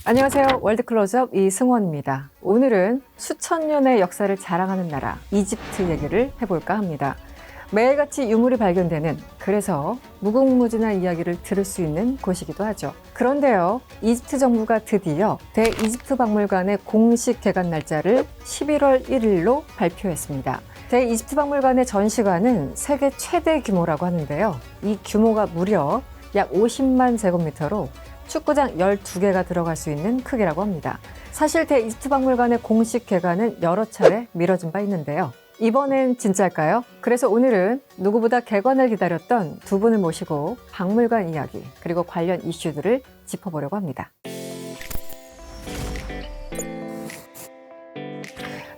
안녕하세요. 월드클로즈업 이승원입니다. 오늘은 수천 년의 역사를 자랑하는 나라 이집트 얘기를 해볼까 합니다. 매일같이 유물이 발견되는, 그래서 무궁무진한 이야기를 들을 수 있는 곳이기도 하죠. 그런데요, 이집트 정부가 드디어 대이집트 박물관의 공식 개관 날짜를 11월 1일로 발표했습니다. 대이집트 박물관의 전시관은 세계 최대 규모라고 하는데요. 이 규모가 무려 약 50만 제곱미터로 축구장 12개가 들어갈 수 있는 크기라고 합니다. 사실 대이집트 박물관의 공식 개관은 여러 차례 미뤄진 바 있는데요. 이번엔 진짜일까요? 그래서 오늘은 누구보다 개관을 기다렸던 두 분을 모시고 박물관 이야기 그리고 관련 이슈들을 짚어보려고 합니다.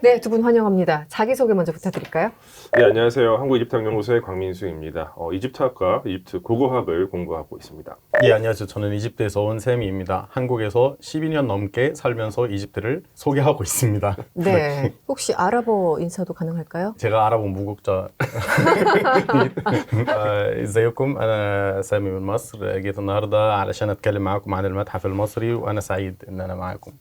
네, 두 분 환영합니다. 자기소개 먼저 부탁드릴까요? 네, 안녕하세요. 한국이집트학연구소의 광민수입니다. 이집트학과 이집트 고고학을 공부하고 있습니다. 예, 안녕하세요. 저는 이집트에서 온 샘입니다. 한국에서 12년 넘게 살면서 이집트를 소개하고 있습니다. 네. 혹시 아랍어 인사도 가능할까요? 제가 아랍어 무국자. ازيكم انا سامي من مصر جيت النهارده علشان اتكلم معاكم عن المتحف المصري وانا سعيد ان انا معاكم.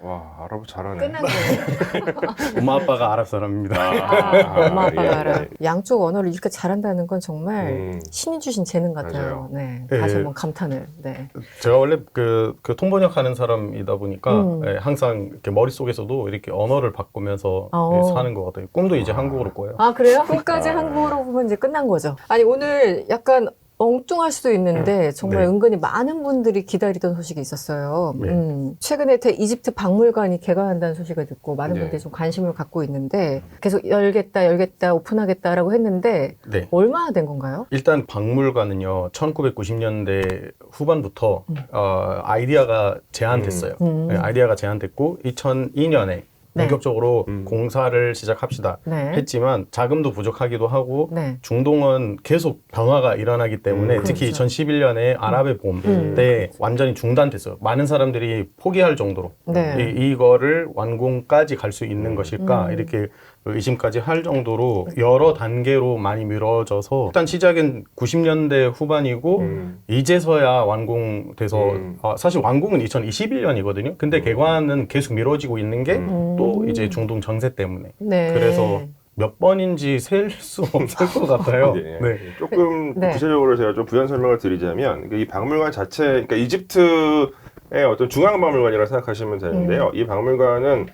와, 아랍어 잘하네. 끝난 거예요. 엄마 아빠가 아랍 사람입니다. 엄마 아빠가 예, 알아. 양쪽 언어를 이렇게 잘한다는 건 정말 음. 신이 주신 재능 같아요. 맞아요. 네, 예. 다시 한번 감탄을. 네. 제가 원래 그 통번역하는 사람이다 보니까 예, 항상 이렇게 머릿속에서도 이렇게 언어를 바꾸면서 예, 사는 것 같아요. 꿈도 이제 한국어로 꿔요. 아, 그래요? 끝까지 한국어로 보면 이제 끝난 거죠. 아니, 오늘 약간 엉뚱할 수도 있는데 정말 네. 은근히 많은 분들이 기다리던 소식이 있었어요. 네. 최근에 이집트 박물관이 개관한다는 소식을 듣고 많은 네. 분들이 좀 관심을 갖고 있는데 계속 열겠다, 오픈하겠다라고 했는데 네. 얼마나 된 건가요? 일단 박물관은요 1990년대 후반부터 아이디어가 제한됐어요. 네, 아이디어가 제한됐고 2002년에 네. 본격적으로 공사를 시작합시다 네. 했지만 자금도 부족하기도 하고 네. 중동은 계속 변화가 일어나기 때문에 특히 그렇죠. 2011년에 아랍의 봄 때 완전히 중단됐어요. 많은 사람들이 포기할 정도로 네. 이거를 완공까지 갈 수 있는 것일까 이렇게 의심까지 할 정도로 여러 단계로 많이 미뤄져서 일단 시작은 90년대 후반이고 이제서야 완공돼서 사실 완공은 2021년이거든요. 근데 개관은 계속 미뤄지고 있는 게 또 이제 중동 정세 때문에 네. 그래서 몇 번인지 셀 수 없을 것 같아요. 네. 네. 조금 네. 구체적으로 제가 좀 부연 설명을 드리자면 이 박물관 자체, 그러니까 이집트의 어떤 중앙박물관이라고 생각하시면 되는데요. 이 박물관은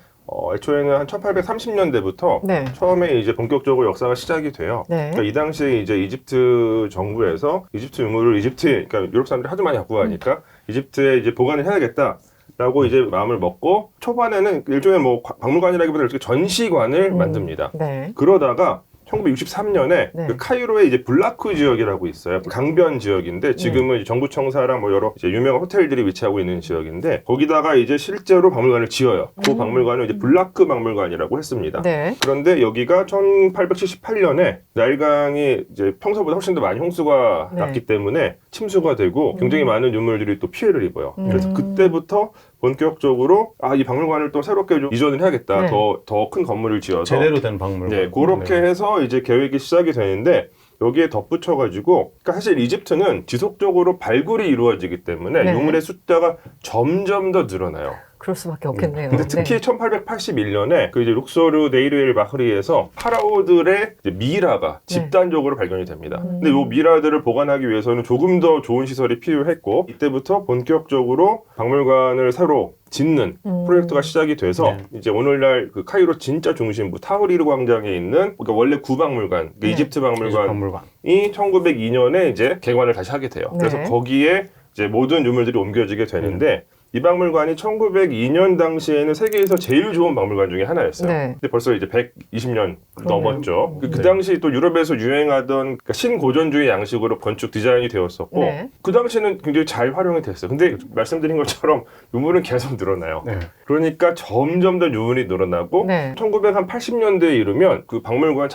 애초에는 한 1830년대부터 네. 처음에 이제 본격적으로 역사가 시작이 돼요. 네. 그러니까 이 당시에 이제 이집트 정부에서 이집트 유물을 그러니까 유럽 사람들이 하도 많이 갖고 가니까 이집트에 이제 보관을 해야겠다. 라고 이제 마음을 먹고 초반에는 일종의 뭐 박물관이라기보다 이렇게 전시관을 만듭니다. 네. 그러다가 1963년에 네. 그 카이로에 이제 블라크 지역이라고 있어요. 강변 지역인데 지금은 이제 정부청사랑 뭐 여러 이제 유명한 호텔들이 위치하고 있는 지역인데 거기다가 이제 실제로 박물관을 지어요. 그 박물관을 이제 블라크 박물관이라고 했습니다. 네. 그런데 여기가 1878년에 나일강이 이제 평소보다 훨씬 더 많이 홍수가 네. 났기 때문에 침수가 되고 굉장히 많은 유물들이 또 피해를 입어요. 그래서 그때부터 본격적으로 이 박물관을 또 새롭게 좀 이전을 해야겠다. 네. 더 큰 건물을 지어서 제대로 된 박물관. 네, 그렇게 해서 이제 계획이 시작이 되는데 여기에 덧붙여가지고 그러니까 사실 이집트는 지속적으로 발굴이 이루어지기 때문에 네. 유물의 숫자가 점점 더 늘어나요. 그럴 수밖에 없겠네요. 근데 특히 1881년에 그 이제 룩소르 네이르엘 바흐리에서 파라오들의 이제 미라가 집단적으로 발견이 됩니다. 근데 이 미라들을 보관하기 위해서는 조금 더 좋은 시설이 필요했고 이때부터 본격적으로 박물관을 새로 짓는 프로젝트가 시작이 돼서 이제 오늘날 그 카이로 진짜 중심부 타흐리르 광장에 있는 그러니까 원래 구박물관, 그러니까 이집트 박물관이 1902년에 이제 개관을 다시 하게 돼요. 그래서 네. 거기에 이제 모든 유물들이 옮겨지게 되는데 이 박물관이 1902년 당시에는 세계에서 제일 좋은 박물관 중에 하나였어요. 네. 근데 벌써 이제 120년 그러네요. 넘었죠. 그 당시 또 유럽에서 유행하던 그러니까 신고전주의 양식으로 건축 디자인이 되었었고 네. 그 당시에는 굉장히 잘 활용이 됐어요. 근데 말씀드린 것처럼 유물은 계속 늘어나요. 네. 그러니까 점점 더 유물이 늘어나고 네. 1980년대에 이르면 그 박물관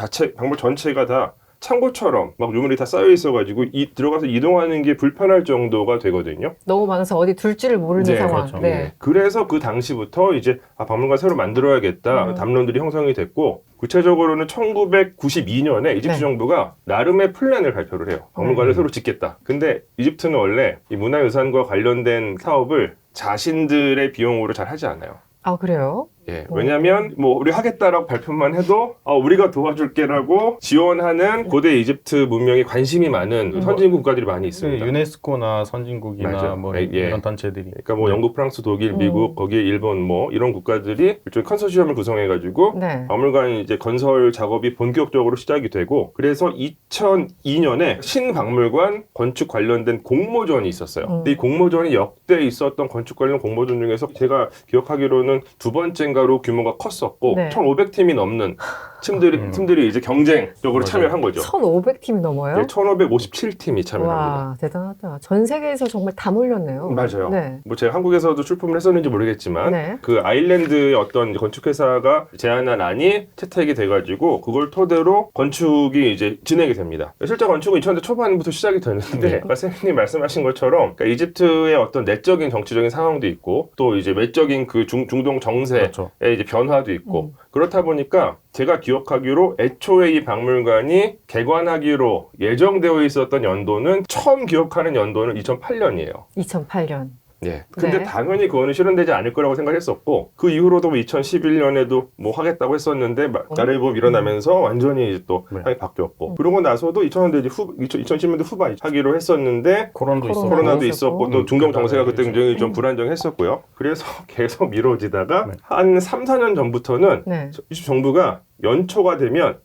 전체가 다 창고처럼 막 유물이 다 쌓여 있어가지고 들어가서 이동하는 게 불편할 정도가 되거든요. 너무 많아서 어디 둘지를 모르는 네, 상황. 그렇죠. 네. 그래서 그 당시부터 이제 박물관 새로 만들어야겠다 담론들이 형성이 됐고 구체적으로는 1992년에 이집트 네. 정부가 나름의 플랜을 발표를 해요. 박물관을 새로 짓겠다. 근데 이집트는 원래 이 문화유산과 관련된 사업을 자신들의 비용으로 잘 하지 않아요. 아, 그래요? 예, 왜냐하면 뭐 우리 하겠다라고 발표만 해도 우리가 도와줄게라고 지원하는 고대 이집트 문명에 관심이 많은 선진 국가들이 많이 있습니다. 유네스코나 선진국이나 맞아요. 뭐 예. 이런 단체들이. 그러니까 뭐 영국, 프랑스, 독일, 미국, 거기에 일본 뭐 이런 국가들이 일종의 컨소시엄을 구성해가지고 네. 박물관 이제 건설 작업이 본격적으로 시작이 되고 그래서 2002년에 신박물관 건축 관련된 공모전이 있었어요. 근데 이 공모전이 역대 있었던 건축 관련 공모전 중에서 제가 기억하기로는 두 번째인가로 규모가 컸었고 네. 1,500팀이 넘는 팀들이 이제 경쟁적으로 참여한 거죠. 1,500팀이 넘어요? 네, 1,557팀이 참여합니다. 와, 대단하다. 전 세계에서 정말 다 몰렸네요. 맞아요. 네. 뭐 제가 한국에서도 출품을 했었는지 모르겠지만 네. 그 아일랜드의 어떤 건축회사가 제안한 안이 채택이 돼가지고 그걸 토대로 건축이 이제 진행이 됩니다. 실제 건축은 2000년대 초반부터 시작이 됐는데 아까 선생님이 말씀하신 것처럼 그러니까 이집트의 어떤 내적인 정치적인 상황도 있고 또 이제 외적인 그 중동 정세의 그렇죠. 이제 변화도 있고 그렇다 보니까 제가 기억하기로 애초에 이 박물관이 개관하기로 예정되어 있었던 연도는 처음 기억하는 연도는 2008년이에요. 2008년. 예. 근데 네. 당연히 그거는 실현되지 않을 거라고 생각했었고 그 이후로도 2011년에도 뭐 하겠다고 했었는데 나라의 보험 일어나면서 완전히 이제 또 네. 상황이 바뀌었고 그러고 나서도 2000년대 2010년대 후반 하기로 했었는데 코로나도 있었고. 코로나도 있었고. 있었고 또 중동 정세가 그때 그러다가 굉장히 좀 불안정했었고요. 그래서 계속 미뤄지다가 네. 한 3, 4년 전부터는 네. 이집 정부가 연초가 되면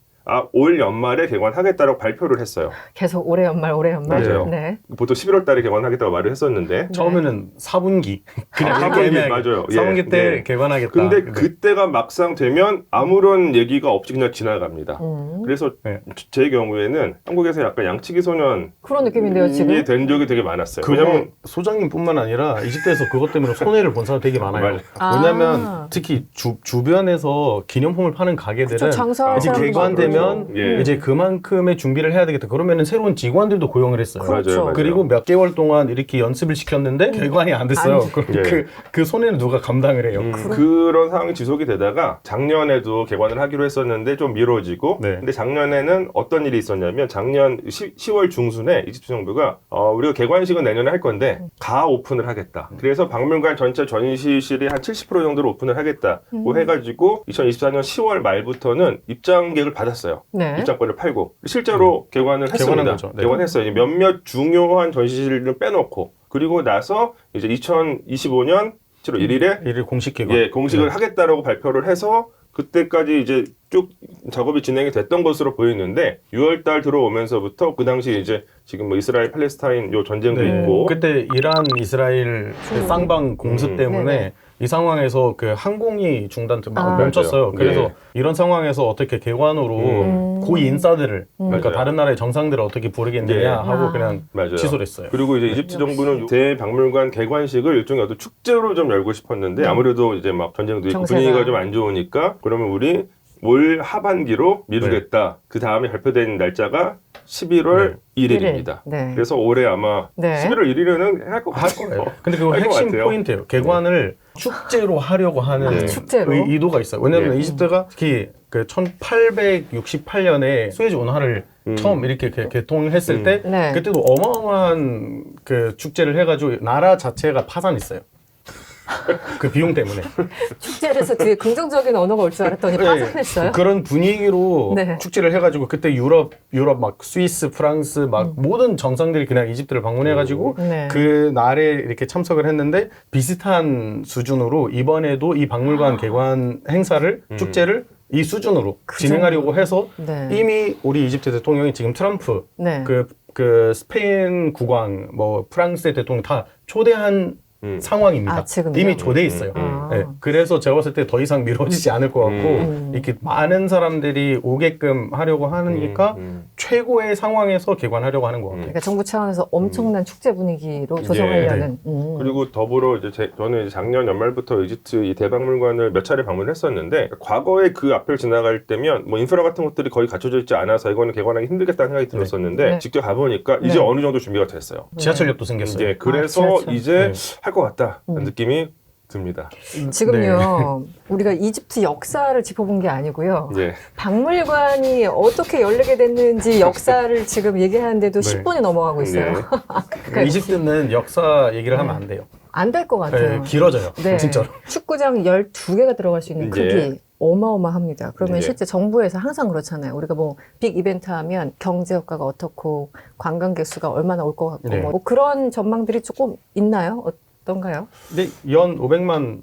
올 연말에 개관하겠다고 발표를 했어요. 계속 올해 연말, 올해 연말. 맞아요. 네. 보통 11월 달에 개관하겠다고 말을 했었는데 처음에는 4분기. 그냥 4분기, 애매하게. 맞아요. 예. 4분기 때 네. 개관하겠다. 근데 그때가 막상 되면 아무런 얘기가 없이 그냥 지나갑니다. 그래서 네. 제 경우에는 한국에서 약간 양치기 소년이 그런 느낌인데요, 지금? 된 적이 되게 많았어요. 그거 왜냐면 소장님뿐만 아니라 이집트에서 그것 때문에 손해를 본 사람 되게 많아요. 맞아요. 왜냐하면 특히 주변에서 기념품을 파는 가게들은 그쵸, 장사할 이제 사람도 개관되면 많고. 예. 이제 그만큼의 준비를 해야 되겠다. 그러면은 새로운 직원들도 고용을 했어요. 그렇죠. 맞아요, 맞아요. 그리고 몇 개월 동안 이렇게 연습을 시켰는데 개관이 안 됐어요. 그럼 예. 그 손해는 누가 감당을 해요? 그런 상황이 지속이 되다가 작년에도 개관을 하기로 했었는데 좀 미뤄지고 네. 근데 작년에는 어떤 일이 있었냐면 작년 10월 중순에 이집트 정부가 우리가 개관식은 내년에 할 건데 가 오픈을 하겠다. 그래서 박물관 전체 전시실이 한 70% 정도로 오픈을 하겠다고 해가지고 2024년 10월 말부터는 입장객을 받았어요. 네. 입장권을 팔고 실제로 개관을 했습니다. 개관한 거죠. 네. 개관했어요. 이제 몇몇 중요한 전시실을 빼놓고 그리고 나서 이제 2025년 7월 1일에 일일 공식 개관. 예, 공식을 네. 하겠다라고 발표를 해서 그때까지 이제 쭉 작업이 진행이 됐던 것으로 보이는데 6월 달 들어오면서부터 그 당시 이제 지금 뭐 이스라엘 팔레스타인 요 전쟁도 네. 있고 그때 이란 이스라엘 그 쌍방 공습 때문에 네네. 이 상황에서 그 항공이 아. 멈췄어요. 맞아요. 그래서 네. 이런 상황에서 어떻게 개관으로 고위 인사들을 그러니까 맞아요. 다른 나라의 정상들을 어떻게 부르겠느냐 네. 하고 아. 그냥 맞아요. 취소를 했어요. 그리고 이제 이집트 정부는 대박물관 개관식을 일종의 어떤 축제로 좀 열고 싶었는데 아무래도 이제 막 전쟁도 있고 정세가. 분위기가 좀 안 좋으니까 그러면 우리 올 하반기로 미루겠다. 그 다음에 발표된 날짜가 11월 1일입니다. 네. 그래서 올해 아마 네. 11월 1일에는 할 것 같아요. 근데 그거 할것 핵심 같아요. 포인트예요. 개관을 축제로 하려고 하는 네. 축제로? 의도가 있어요. 왜냐하면 네. 이집트가 특히 그 1868년에 수에즈 운하를 처음 이렇게 개통했을 때 네. 그때도 어마어마한 그 축제를 해가지고 나라 자체가 파산했어요. 그 비용 때문에. 축제를 해서 뒤에 긍정적인 언어가 올 줄 알았더니 파산했어요? 그런 분위기로 네. 축제를 해가지고 그때 유럽 막 스위스, 프랑스 막 모든 정상들이 그냥 이집트를 방문해가지고 네. 그 날에 이렇게 참석을 했는데 비슷한 수준으로 이번에도 이 박물관 개관 행사를 축제를 이 수준으로 진행하려고 해서 네. 이미 우리 이집트 대통령이 지금 트럼프 네. 그 스페인 국왕 뭐 프랑스의 대통령 다 초대한 상황입니다. 아, 지금요? 이미 조돼 있어요. 네. 그래서 제가 봤을 때 더 이상 미뤄지지 않을 것 같고 이렇게 많은 사람들이 오게끔 하려고 하니까 최고의 상황에서 개관하려고 하는 것 같아요. 그러니까 정부 차원에서 엄청난 축제 분위기로 조성하려는. 그리고 더불어 이제 저는 이제 작년 연말부터 이집트 이 대박물관을 몇 차례 방문했었는데 과거에 그 앞을 지나갈 때면 뭐 인프라 같은 것들이 거의 갖춰져 있지 않아서 이거는 개관하기 힘들겠다는 생각이 들었었는데 네. 직접 가보니까 이제 네. 어느 정도 준비가 됐어요. 지하철역도 생겼어요. 이제 그래서 지하철. 이제 네. 할 것 같다 느낌이 듭니다. 지금요, 우리가 이집트 역사를 짚어본 게 아니고요. 예. 박물관이 어떻게 열리게 됐는지 역사를 지금 얘기하는데도 네. 10분이 넘어가고 있어요. 네. 이집트는 역사 얘기를 하면 안 돼요. 안 될 것 같아요. 길어져요. 네. 진짜로. 축구장 12개가 들어갈 수 있는 예. 크기 어마어마합니다. 그러면 예. 실제 정부에서 항상 그렇잖아요. 우리가 뭐 빅 이벤트 하면 경제 효과가 어떻고 관광객 수가 얼마나 올 것 같고 네. 뭐 그런 전망들이 조금 있나요? 어떤가요? 근데 연 500만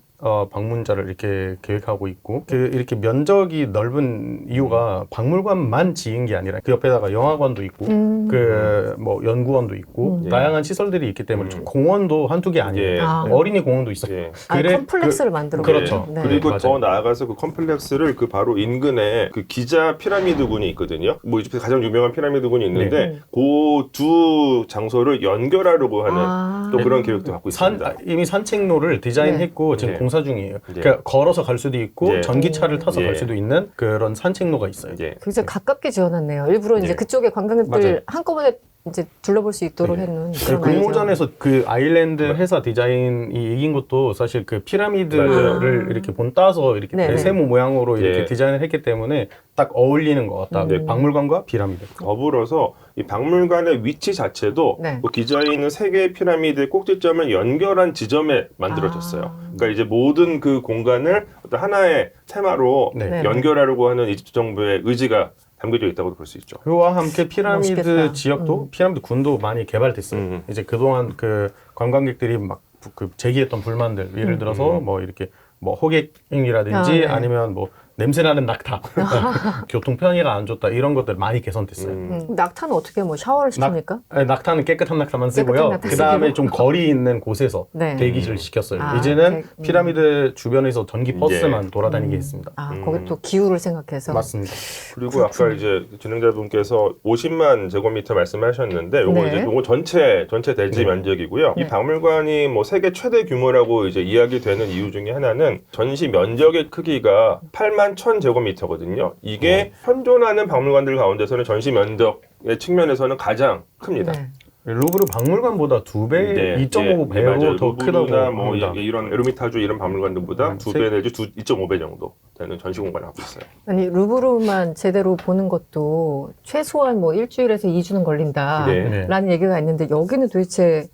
방문자를 이렇게 계획하고 있고 이렇게 면적이 넓은 이유가 박물관만 지은 게 아니라 그 옆에다가 영화관도 있고 그 뭐 연구원도 있고 예. 다양한 시설들이 있기 때문에 좀 공원도 한두 개 아니에요. 예. 아. 어린이 공원도 있어요. 예. 컴플렉스를 만들어 그렇죠. 보는. 네. 그리고 맞아요. 더 나아가서 그 컴플렉스를 그 바로 인근에 그 기자 피라미드군이 있거든요. 뭐 이집트 가장 유명한 피라미드군이 있는데 그 두 장소를 연결하려고 하는 또 그런 계획도 갖고 있습니다. 이미 산책로를 디자인했고 지금 네. 공사 중이에요. 네. 그러니까 걸어서 갈 수도 있고 네. 전기차를 타서 예. 갈 수도 있는 그런 산책로가 있어요. 예. 굉장히 가깝게 지어놨네요. 일부러 이제 네. 그쪽에 관광객들 맞아요. 한꺼번에 이제 둘러볼 수 있도록 네. 해놓은 그 그런 공모전에서 그 아일랜드 회사 디자인이 이긴 것도 사실 그 피라미드를 맞아요. 이렇게 본 따서 이렇게 네네. 세모 모양으로 이렇게 예. 디자인을 했기 때문에 딱 어울리는 것 같다. 박물관과 피라미드. 더불어서 이 박물관의 위치 자체도 네. 그 기저에 있는 세 개의 피라미드의 꼭지점을 연결한 지점에 만들어졌어요. 그러니까 이제 모든 그 공간을 어떤 하나의 테마로 네. 연결하려고 하는 이집트 정부의 의지가 담겨져 있다고 볼 수 있죠. 그와 함께 피라미드 멋있겠다. 지역도 피라미드 군도 많이 개발됐어요. 이제 그동안 그 관광객들이 막 그 제기했던 불만들 예를 들어서 뭐 이렇게 뭐 호객행위라든지 아, 네. 아니면 뭐 냄새나는 낙타, 교통 편의가 안 좋다 이런 것들 많이 개선됐어요. 낙타는 어떻게 뭐 샤워를 시킵니까? 낙타는 깨끗한 낙타만 쓰고요. 낙타 그 다음에 쓰기로? 좀 거리 있는 곳에서 네. 대기를 시켰어요. 아, 이제는 피라미드 주변에서 전기 버스만 예. 돌아다니게 했습니다. 거기 또 기후를 생각해서. 맞습니다. 그리고 아까 이제 진행자분께서 50만 제곱미터 말씀하셨는데 요거 네. 이제 요거 전체 대지 면적이고요. 이 박물관이 뭐 세계 최대 규모라고 이제 이야기되는 이유 중에 하나는 전시 면적의 크기가 8만 1천 제곱미터거든요. 이게 현존하는 박물관들 가운데서는 전시 면적의 측면에서는 가장 큽니다. 네. 루브르 박물관보다 2배, 2.5배로 맞아요. 더 크다고 루브르나 뭐 합니다. 이런 에르미타주 이런 박물관들보다 2배 내지 2.5배 정도 되는 전시 공간을 갖고 있어요. 아니 루브르만 제대로 보는 것도 최소한 뭐 일주일에서 2주는 걸린다라는 네. 얘기가 있는데 여기는 도대체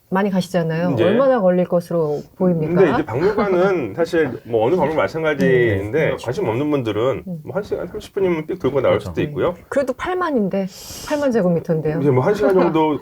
많이 가시잖아요. 네. 얼마나 걸릴 것으로 보입니까? 근데 이제 박물관은 사실 뭐 어느 박물관 마찬가지인데 관심 없는 분들은 뭐 1시간 30분이면 삑 들고 나올 그렇죠. 수도 있고요. 그래도 8만인데 8만 제곱미터인데요. 이제 뭐 1시간 정도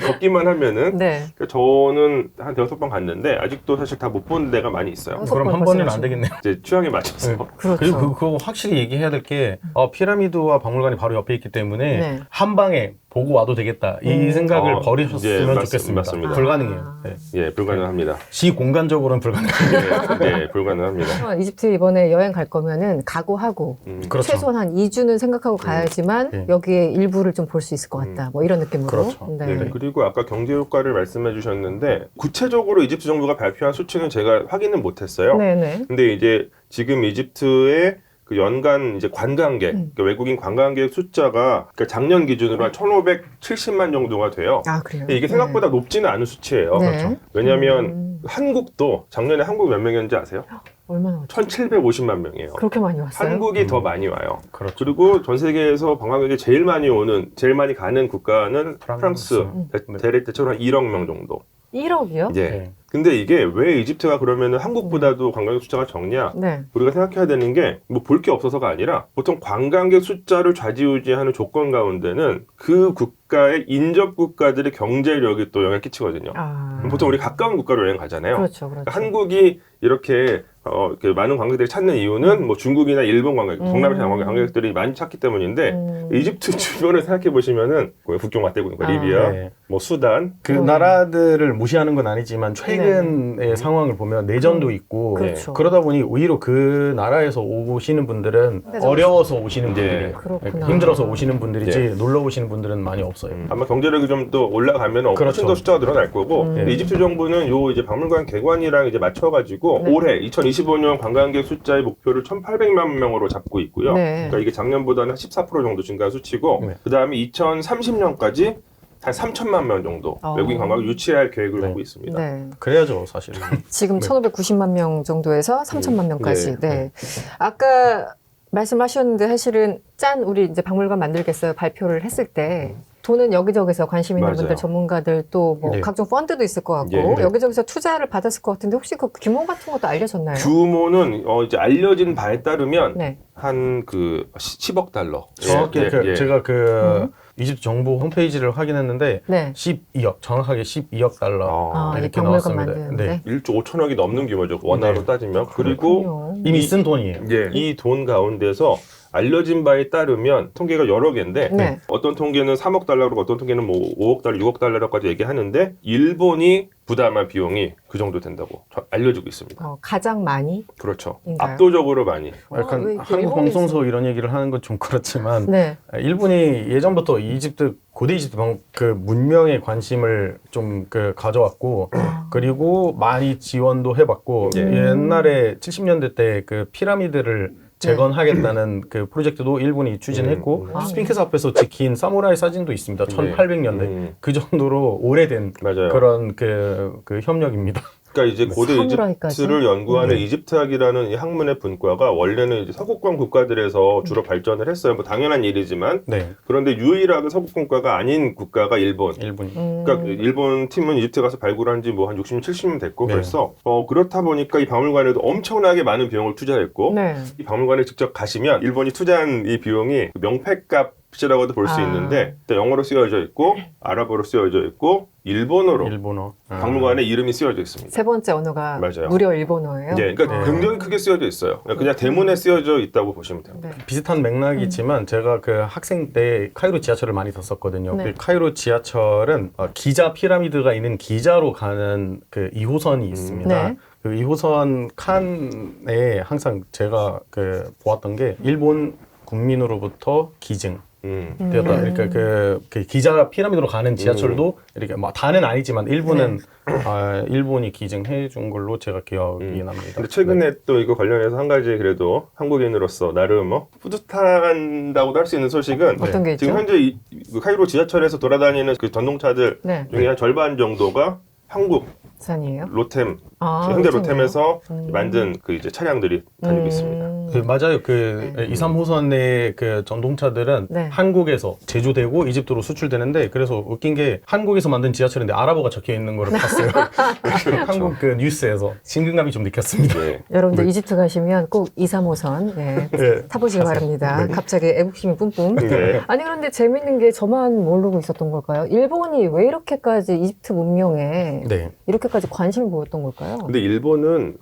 걷기만 하면은 네. 그러니까 저는 한 5번 갔는데 아직도 사실 다 못 본 데가 많이 있어요. 그럼 한 번은 안 되겠네요. 이제 취향에 맞춰서. 그렇죠. 그리고 그거 확실히 얘기해야 될 게 피라미드와 박물관이 바로 옆에 있기 때문에 네. 한 방에 보고 와도 되겠다 이 생각을 버리셨으면 예, 좋겠습니다. 맞습니다. 불가능해요. 네. 예, 불가능합니다. 시 공간적으로는 불가능해요. 예, 불가능합니다. 이집트 이번에 여행 갈 거면은 각오하고 그렇죠. 최소한 한 2주는 생각하고 가야지만 네. 여기에 일부를 좀 볼 수 있을 것 같다. 뭐 이런 느낌으로. 그렇죠. 네. 네, 그리고 아까 경제 효과를 말씀해 주셨는데 구체적으로 이집트 정부가 발표한 수치는 제가 확인은 못했어요. 네네. 근데 이제 지금 이집트의 그 연간 이제 관광객, 그러니까 외국인 관광객 숫자가 그러니까 작년 기준으로 한 1,570만 정도가 돼요. 아 그래요. 근데 이게 생각보다 높지는 않은 수치예요. 네. 그렇죠. 왜냐하면 한국도 작년에 한국 몇 명이었는지 아세요? 얼마나 왔죠? 1,750만 명이에요. 그렇게 많이 왔어요? 한국이 더 많이 와요. 그렇죠. 그리고 전 세계에서 관광객이 제일 많이 가는 국가는 프랑스. 대체로 한 1억 명 정도. 1억이요? 예. 네. 근데 이게 왜 이집트가 그러면은 한국보다도 관광객 숫자가 적냐? 네. 우리가 생각해야 되는 게 뭐 볼 게 없어서가 아니라 보통 관광객 숫자를 좌지우지하는 조건 가운데는 그 국가의 인접 국가들의 경제력이 또 영향을 끼치거든요. 아. 보통 우리 가까운 국가로 여행 가잖아요. 그렇죠, 그렇죠. 한국이 이렇게 많은 관광객들이 찾는 이유는 뭐 중국이나 일본 관광객, 동남아시아 관광객들이 많이 찾기 때문인데 이집트 주변을 생각해 보시면은 국경 맞대국이니까 리비아, 네. 뭐 수단, 그 나라들을 무시하는 건 아니지만 최근의 상황을 보면 내전도 있고 그렇죠. 그러다 보니 오히려 그 나라에서 오시는 분들은 어려워서 오시는 분들이 그렇구나. 힘들어서 오시는 분들이지 놀러 오시는 분들은 많이 없어요. 아마 경제력이 좀 더 올라가면 훨씬 그렇죠. 더 숫자가 늘어날 거고 근데 이집트 정부는 요 이제 박물관 개관이랑 이제 맞춰가지고 올해 2025년 관광객 숫자의 목표를 1,800만 명으로 잡고 있고요. 네. 그러니까 이게 작년보다는 14% 정도 증가한 수치고 네. 그 다음에 2030년까지 한 3천만 명 정도 외국인 관광을 유치할 계획을 갖고 있습니다. 네. 그래야죠, 사실. 지금 1,590만 명 정도에서 3천만 명까지. 네. 네. 아까 말씀하셨는데 사실은 우리 이제 박물관 만들겠어요 발표를 했을 때 돈은 여기저기서 관심 있는 맞아요. 분들, 전문가들 또 뭐 예. 각종 펀드도 있을 것 같고 예. 여기저기서 투자를 받았을 것 같은데 혹시 그 규모 같은 것도 알려졌나요? 규모는 이제 알려진 바에 따르면 네. 한 그 10억 달러. 정확히 예, 예. 제가 이집트 정부 홈페이지를 확인했는데 네. 12억 정확하게 12억 달러 아, 이 이렇게 박물관 나왔습니다. 만드는데. 1조 5천억이 넘는 규모죠. 원화로 네. 따지면. 그리고 그렇군요. 이미 쓴 돈이에요. 이 돈 가운데서 알려진 바에 따르면 통계가 여러 개인데 네. 어떤 통계는 3억 달러로 어떤 통계는 뭐 5억 달러, 6억 달러까지 얘기하는데 일본이 부담한 비용이 그 정도 된다고 알려지고 있습니다. 가장 많이? 그렇죠. 인가요? 압도적으로 많이. 왜 약간 이렇게 한국 일본에서- 방송서 이런 얘기를 하는 건 좀 그렇지만 네. 일본이 예전부터 고대 이집트 그 문명에 관심을 좀 가져왔고 그리고 많이 지원도 해봤고 옛날에 70년대 때 그 피라미드를 재건하겠다는 그 프로젝트도 일본이 추진했고 스핑크스 앞에서 찍힌 사무라이 사진도 있습니다. 1800년대 그 정도로 오래된 맞아요. 그런 그 협력입니다. 그러니까 이제 고대 사무라이까지? 이집트를 연구하는 이집트학이라는 이 학문의 분과가 원래는 이제 서구권 국가들에서 주로 발전을 했어요. 뭐 당연한 일이지만 네, 그런데 유일하게 서구권과가 아닌 국가가 일본. 일본이. 그러니까 일본 팀은 이집트 가서 발굴한 지 뭐 한 60년, 70년 됐고 네. 벌써 그렇다 보니까 이 박물관에도 엄청나게 많은 비용을 투자했고 네. 이 박물관에 직접 가시면 일본이 투자한 이 비용이 명패값이라고도 볼 수 아. 있는데 영어로 쓰여져 있고 아랍어로 쓰여져 있고 일본어로 일본어. 박물관에 이름이 쓰여져 있습니다. 세 번째 언어가 맞아요. 무려 일본어예요? 네, 그러니까 네. 굉장히 크게 쓰여져 있어요. 그냥 대문에 쓰여져 있다고 보시면 됩니다. 네. 비슷한 맥락이지만 제가 그 학생 때 카이로 지하철을 많이 탔었거든요. 네. 그 카이로 지하철은 기자 피라미드가 있는 기자로 가는 그 2호선이 있습니다. 네. 그 2호선 칸에 항상 제가 보았던 게 일본 국민으로부터 기증. 되었다. 그러니까 그 기자 피라미드로 가는 지하철도 이렇게 뭐 다는 아니지만 일부는 일본이 기증해 준 걸로 제가 기억이 납니다. 근데 최근에 또 이거 관련해서 한 가지 그래도 한국인으로서 나름 뿌듯한다고도 할 수 있는 소식은 어떤 게 있죠? 지금 현재 그 카이로 지하철에서 돌아다니는 그 전동차들 네. 중에 한 절반 정도가 한국 산이에요? 로템, 아, 현대 로템이요? 로템에서 만든 그 이제 차량들이 다니고 있습니다. 맞아요. 2, 3호선의 그 전동차들은 네. 한국에서 제조되고 이집트로 수출되는데 그래서 웃긴 게 한국에서 만든 지하철인데 아랍어가 적혀 있는 걸 봤어요. 한국 그 뉴스에서 친근감이 좀 느꼈습니다. 네. 여러분들 이집트 가시면 꼭 2, 3호선 네. 타보시기 바랍니다. 갑자기 애국심이 뿜뿜. 네. 아니 그런데 재밌는 게 저만 모르고 있었던 걸까요? 일본이 왜 이렇게까지 이집트 문명에 네. 이렇게까지 관심을 보였던 걸까요? 근데 일본은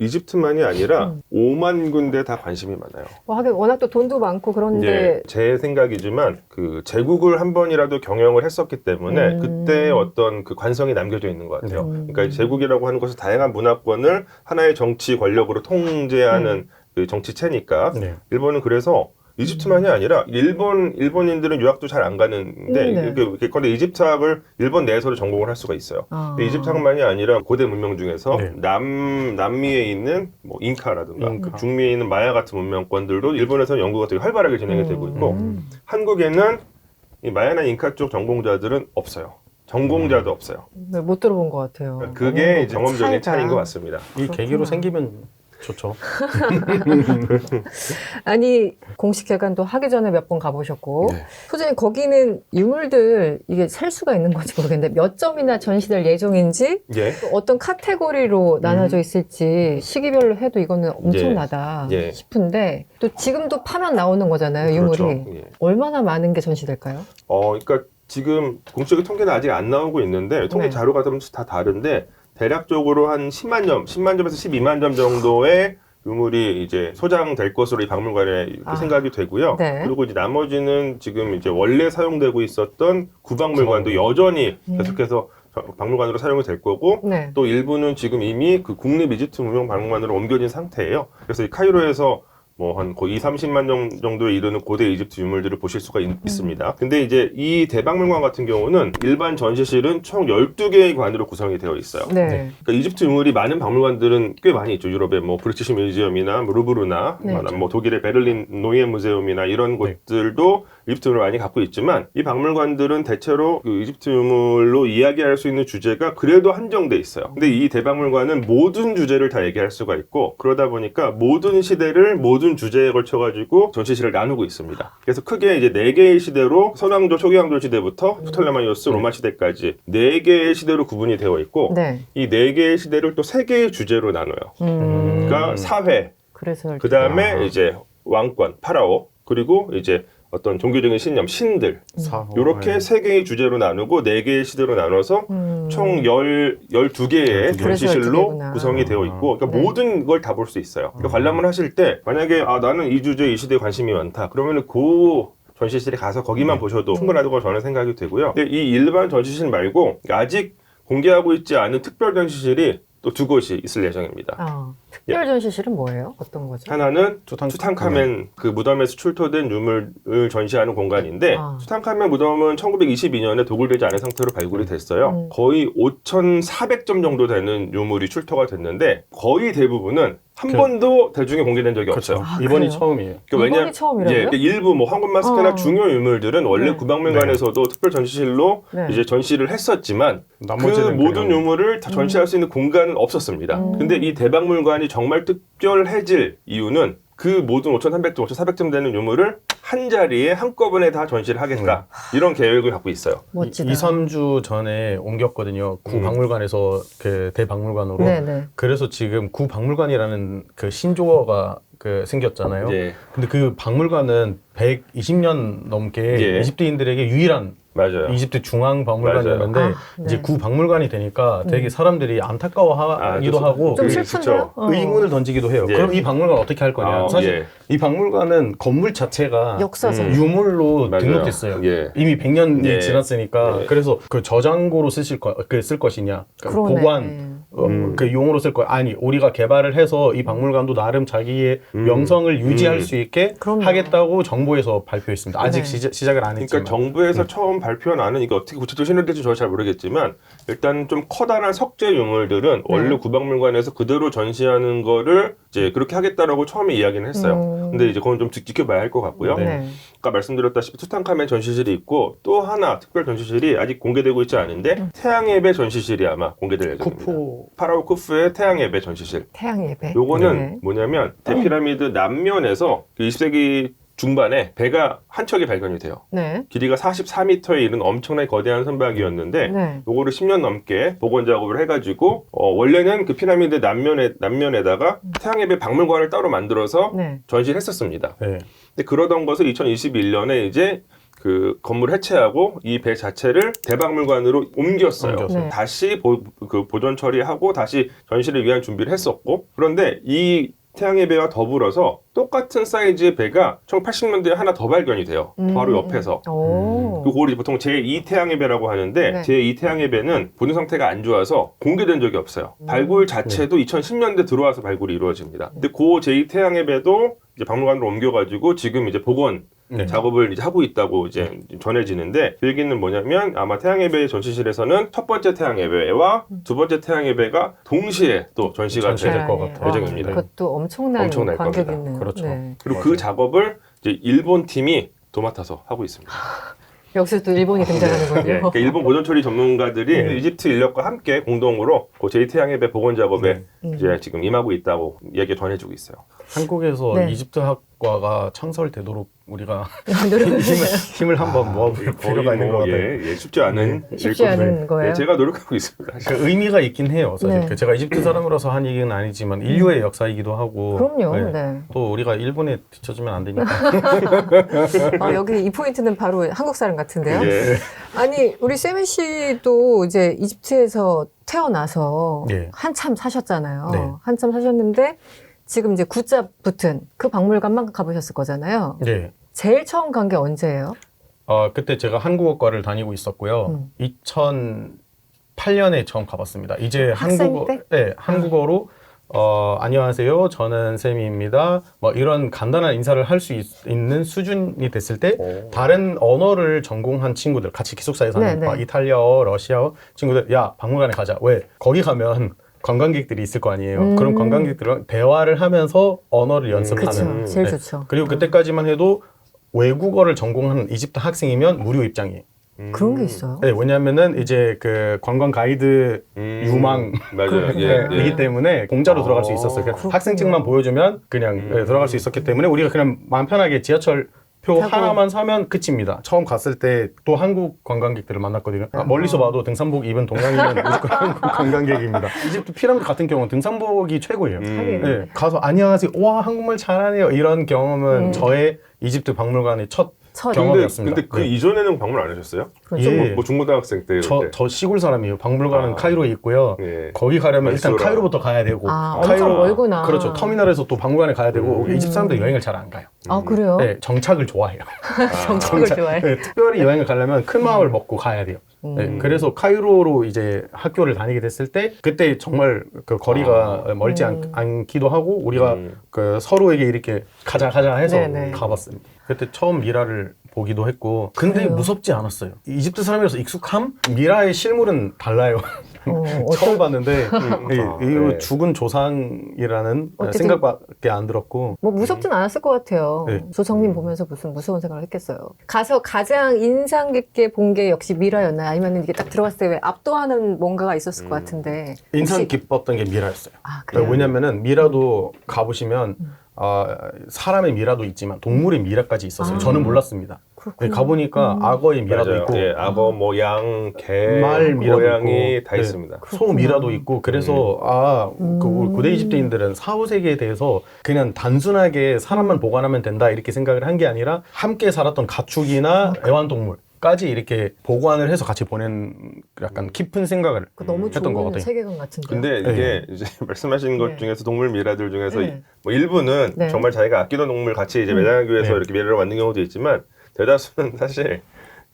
이집트만이 아니라 5만 군데 다 관심이 많아요. 하긴 워낙 또 돈도 많고 그런데 예, 제 생각이지만 그 제국을 한 번이라도 경영을 했었기 때문에 그때 어떤 그 관성이 남겨져 있는 것 같아요. 그러니까 제국이라고 하는 것은 다양한 문화권을 하나의 정치 권력으로 통제하는 그 정치체니까 네. 일본은 그래서 이집트만이 아니라 일본인들은 유학도 잘 안 가는데 네. 그런데 이집트학을 일본 내에서도 전공을 할 수가 있어요. 근데 이집트학만이 아니라 고대 문명 중에서 네. 남미에 있는 뭐 잉카라든가 잉카. 중미에 있는 마야 같은 문명권들도 일본에서는 연구가 되게 활발하게 진행이 되고 있고 한국에는 이 마야나 잉카 쪽 전공자들은 없어요. 전공자도 없어요. 네, 못 들어본 것 같아요. 그게 이제 경험적인 차이가. 차이인 것 같습니다. 이 계기로 생기면 좋죠. 아니 공식 개관도 하기 전에 몇 번 가보셨고 네. 소장님 거기는 유물들 이게 살 수가 있는 건지 모르겠는데 몇 점이나 전시될 예정인지 예. 또 어떤 카테고리로 나눠져 있을지 시기별로 해도 이거는 엄청나다 예. 싶은데 또 지금도 파면 나오는 거잖아요 유물이 그렇죠. 예. 얼마나 많은 게 전시될까요? 그러니까 지금 공식적인 통계는 아직 안 나오고 있는데 통계 네. 자료가 다 다른데 대략적으로 한 10만 점에서 12만 점 정도의 유물이 이제 소장될 것으로 이 박물관에 이렇게 생각이 되고요. 네. 그리고 이제 나머지는 지금 이제 원래 사용되고 있었던 구박물관도 여전히 계속해서 박물관으로 사용이 될 거고 네. 또 일부는 지금 이미 그 국립 이집트 문명 박물관으로 옮겨진 상태예요. 그래서 이 카이로에서 뭐 한 거의 30만 정도에 이르는 고대 이집트 유물들을 보실 수가 있습니다. 근데 이제 이 대박물관 같은 경우는 일반 전시실은 총 12개의 관으로 구성이 되어 있어요. 네. 그러니까 이집트 유물이 많은 박물관들은 꽤 많이 있죠. 유럽의 뭐 브리티시 뮤지엄이나 뭐 루브르나 네. 뭐 독일의 베를린 노이에 무세움이나 이런 곳들도 이집트 유물을 많이 갖고 있지만 이 박물관들은 대체로 그 이집트 유물로 이야기할 수 있는 주제가 그래도 한정돼 있어요. 근데 이 대박물관은 모든 주제를 다 얘기할 수가 있고 그러다 보니까 모든 시대를 모든 주제에 걸쳐가지고 전시실을 나누고 있습니다. 그래서 크게 이제 4개의 시대로 선왕조, 초기왕조 시대부터 토텔레마이오스, 로마 시대까지 4개의 시대로 구분이 되어 있고 네. 이 4개의 시대를 또 3개의 주제로 나눠요. 그러니까 사회, 그래서 그 다음에 이제 왕권, 파라오, 그리고 이제 어떤 종교적인 신념, 신들 이렇게 3개의 주제로 나누고 4개의 시대로 나눠서 총 12개의 전시실로 12개구나. 구성이 되어 있고 그러니까 네. 모든 걸 다 볼 수 있어요. 그러니까 관람을 하실 때 만약에 나는 이 주제, 이 시대에 관심이 많다. 그러면은 그 전시실에 가서 거기만 보셔도 충분하다고 저는 생각이 되고요. 근데 이 일반 전시실 말고 아직 공개하고 있지 않은 특별 전시실이 또 2곳이 있을 예정입니다. 특별 전시실은 뭐예요? 어떤 거죠? 하나는 투탕카멘 그 무덤에서 출토된 유물을 전시하는 공간인데 투탕카멘 무덤은 1922년에 도굴되지 않은 상태로 발굴이 됐어요. 거의 5,400점 정도 되는 유물이 출토가 됐는데 거의 대부분은 한 번도 대중에 공개된 적이 없어요. 이번이 그래요? 처음이에요. 이번이 처음이라고요? 그러니까 일부 뭐 황금 마스크나 중요 유물들은 원래 네. 구박물관에서도 특별 전시실로 네. 이제 전시를 했었지만 그 나머지는 모든 그냥 유물을 다 전시할 수 있는 공간은 없었습니다. 근데 이 대박물관이 정말 특별해질 이유는 그 모든 5,300점, 5,400점 되는 유물을 한 자리에 한꺼번에 다 전시를 하겠다. 이런 계획을 갖고 있어요. 멋지다. 2, 3주 전에 옮겼거든요. 구 박물관에서 그 대박물관으로. 네네. 그래서 지금 구 박물관이라는 그 신조어가 그 생겼잖아요. 예. 근데 그 박물관은 120년 넘게 예. 이집트인들에게 유일한 맞아요. 이집트 중앙 박물관이었는데 맞아요. 네. 이제 구 박물관이 되니까 되게 사람들이 안타까워하기도 하고 좀 그게 슬픈데요? 의문을 던지기도 해요. 예. 그럼 이 박물관 어떻게 할 거냐? 사실 예. 이 박물관은 건물 자체가 역사잖아요. 유물로 맞아요. 등록됐어요. 예. 이미 100년이 예. 지났으니까 예. 그래서 그 저장고로 쓸 것이냐, 그러네. 보관 그 용으로 쓸 거 아니 우리가 개발을 해서 이 박물관도 나름 자기의 명성을 유지할 수 있게 그럼요. 하겠다고 정부에서 발표했습니다. 아직 네. 시작을 안 했지만. 그러니까 정부에서 처음 발표한 안은 이게 어떻게 구체적으로 실현될지 저는 잘 모르겠지만 일단 좀 커다란 석재 유물들은 원래 구박물관에서 그대로 전시하는 거를 이제 그렇게 하겠다라고 처음에 이야기는 했어요. 근데 이제 그건 좀 지켜봐야 할 것 같고요. 네. 아까 말씀드렸다시피 투탕카멘 전시실이 있고 또 하나 특별 전시실이 아직 공개되고 있지 않은데 태양의 배 전시실이 아마 공개될 예정입니다. 쿠푸 파라오 쿠프의 태양의 배 전시실. 태양 예배. 요거는 네. 뭐냐면 대피라미드 남면에서 그 20세기 중반에 배가 한 척이 발견이 돼요. 네. 길이가 44m에 이른 엄청나게 거대한 선박이었는데 네. 요거를 10년 넘게 복원 작업을 해가지고 원래는 그 피라미드 남면에다가 태양의 배 박물관을 따로 만들어서 네. 전시를 했었습니다. 네. 근데 그러던 것을 2021년에 이제 그 건물 해체하고 이 배 자체를 대박물관으로 옮겼어요. 옮겼어요. 네. 다시 보존 처리하고 다시 전시를 위한 준비를 했었고 그런데 이 태양의 배와 더불어서 똑같은 사이즈의 배가 1980년대에 하나 더 발견이 돼요. 바로 옆에서. 오. 그걸 보통 제2 태양의 배라고 하는데 네. 제2 태양의 배는 보존 상태가 안 좋아서 공개된 적이 없어요. 발굴 자체도 2010년대 들어와서 발굴이 이루어집니다. 근데 그 제2 태양의 배도 이제 박물관으로 옮겨가지고 지금 이제 복원 네. 작업을 이제 하고 있다고 이제 전해지는데 그 얘기는 뭐냐면 아마 태양의 배 전시실에서는 첫 번째 태양의 배와 두 번째 태양의 배가 동시에 또 전시가 전시될 될 것 같아요. 예정입니다. 그것도 엄청날 관객 겁니다. 있는. 그렇죠. 네. 그리고 그 작업을 이제 일본 팀이 도맡아서 하고 있습니다. 여기서 또 일본이 등장하는군요. 예, 그러니까 일본 보존 처리 전문가들이 이집트 인력과 함께 공동으로 그 제2태양의 배 복원 작업에 이제 지금 임하고 있다고 얘기 전해주고 있어요. 한국에서 네. 이집트 학과가 창설되도록 우리가 노력을 힘을 한번 모아볼 필요가 있는 것 같아요. 예, 쉽지 않은 쉽지 않은 거예요. 예, 제가 노력하고 있습니다. 그 의미가 있긴 해요. 사실 네. 제가 이집트 사람으로서 한 얘기는 아니지만 인류의 역사이기도 하고. 그럼요. 네. 네. 또 우리가 일본에 뒤처지면 안 되니까. 여기 이 포인트는 바로 한국 사람 같은데요. 예. 아니 우리 세미 씨도 이제 이집트에서 태어나서 예. 한참 사셨잖아요. 네. 한참 사셨는데 지금 이제 구자 붙은 그 박물관만 가보셨을 거잖아요. 네. 제일 처음 간 게 언제예요? 그때 제가 한국어과를 다니고 있었고요. 2008년에 처음 가봤습니다. 이제 학생 때? 네, 한국어로 안녕하세요. 저는 쌤입니다. 뭐 이런 간단한 인사를 할 수 있는 수준이 됐을 때 다른 언어를 전공한 친구들 같이 기숙사에 사는 네, 네. 이탈리아어, 러시아어 친구들 야 박물관에 가자. 왜? 거기 가면 관광객들이 있을 거 아니에요. 그럼 관광객들은 대화를 하면서 언어를 연습하는. 그렇죠. 제일 네. 좋죠. 그리고 그때까지만 해도 외국어를 전공하는 이집트 학생이면 무료 입장이에요. 그런 게 있어요? 네, 왜냐면은 이제 그 관광 가이드 유망 맞아요. 이기 때문에 공짜로 들어갈 수 있었어요. 그냥 그렇군요. 학생증만 보여주면 그냥 들어갈 수 있었기 때문에 우리가 그냥 마음 편하게 지하철 표 타고. 하나만 사면 끝입니다. 처음 갔을 때 또 한국 관광객들을 만났거든요. 멀리서 봐도 등산복 입은 동양이면 무조건 한국 관광객입니다. 이집트 피라미드 같은 경우는 등산복이 최고예요. 하긴. 네, 가서 안녕하세요. 와 한국말 잘하네요. 이런 경험은 저의 이집트 박물관의 첫 경험이었습니다. 근데 그 네. 이전에는 방문 안 하셨어요? 그렇죠. 예. 뭐 중고등학생 때. 저 시골 사람이에요. 박물관은 카이로에 있고요. 예. 거기 가려면 일단 맹수라. 카이로부터 가야 되고 엄청 멀구나. 그렇죠. 터미널에서 또 박물관에 가야 되고 이집트 사람들 여행을 잘 안 가요. 아, 그래요? 네, 정착을 좋아해요. 정착을 좋아해. 네, 특별히 여행을 가려면 큰 마음을 먹고 가야 돼요. 네, 그래서 카이로로 이제 학교를 다니게 됐을 때 그때 정말 그 거리가 멀지 않기도 하고 우리가 그 서로에게 이렇게 가자 해서 네네. 가봤습니다. 그때 처음 미라를 보기도 했고 근데 그래요? 무섭지 않았어요. 이집트 사람이라서 익숙함? 미라의 실물은 달라요. 처음 봤는데 이 네. 죽은 조상이라는 어쨌든- 생각밖에 안 들었고 뭐 무섭진 않았을 것 같아요. 네. 조성님 보면서 무슨 무서운 생각을 했겠어요. 가서 가장 인상 깊게 본 게 역시 미라였나요? 아니면 이게 딱 들어갔을 때 왜 압도하는 뭔가가 있었을 것 같은데. 인상 혹시- 깊었던 게 미라였어요. 아, 그래요? 왜냐면은 미라도 가보시면 사람의 미라도 있지만 동물의 미라까지 있었어요. 저는 몰랐습니다. 그렇구나. 가보니까 악어의 미라도 맞아요. 있고 예, 악어, 뭐 양, 개, 말 미라도 고양이 있고 다 네. 있습니다. 소 미라도 있고 그래서 그 고대 이집트인들은 사후세계에 대해서 그냥 단순하게 사람만 보관하면 된다 이렇게 생각을 한 게 아니라 함께 살았던 가축이나 애완동물까지 이렇게 보관을 해서 같이 보낸 약간 깊은 생각을 너무 했던 것 좋은 같아요. 세계관 같은데요. 근데 네. 이게 이제 말씀하신 것 네. 중에서 동물 미라들 중에서 네. 뭐 일부는 네. 정말 자기가 아끼던 동물 같이 이제 매장하기 위해서 네. 이렇게 미라를 만든 경우도 있지만 대다수는 사실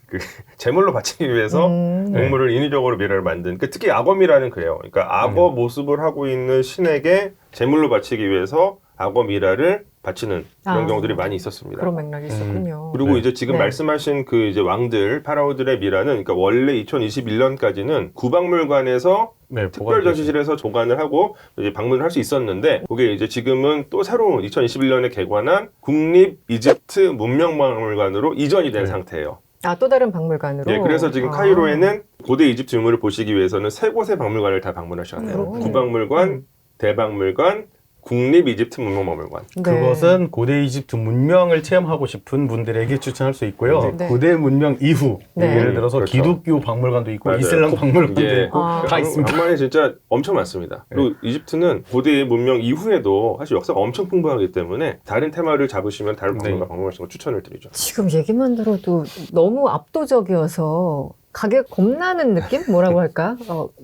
그 제물로 바치기 위해서 동물을 인위적으로 미라를 만든. 그 특히 악어미라는 그래요. 그러니까 악어 모습을 하고 있는 신에게 제물로 바치기 위해서 악어 미라를 바치는 그런 아. 경우들이 많이 있었습니다. 그런 맥락이 있었군요. 그리고 네. 이제 지금 네. 말씀하신 그 이제 왕들 파라오들의 미라는 그러니까 원래 2021년까지는 구박물관에서 네, 특별 전시실에서 보관을 하고 이제 방문을 할 수 있었는데 그게 이제 지금은 또 새로운 2021년에 개관한 국립 이집트 문명박물관으로 이전이 된 네. 상태예요. 아, 또 다른 박물관으로? 네, 그래서 지금 카이로에는 고대 이집트 유물을 보시기 위해서는 세 곳의 박물관을 다 방문하셔야 돼요. 그렇군요. 구박물관, 대박물관, 국립 이집트 문명박물관. 네. 그것은 고대 이집트 문명을 체험하고 싶은 분들에게 추천할 수 있고요. 네. 고대 문명 이후 네. 예를 들어서 그렇죠. 기독교 박물관도 있고 맞아요. 이슬람 박물관도 예, 있고 아. 다 있습니다. 한만에 진짜 엄청 많습니다. 그리고 이집트는 고대 문명 이후에도 사실 역사가 엄청 풍부하기 때문에 다른 테마를 잡으시면 다른 박물관 네. 방문하시는 걸 추천을 드리죠. 지금 얘기만 들어도 너무 압도적이어서 가게 겁나는 느낌? 뭐라고 할까?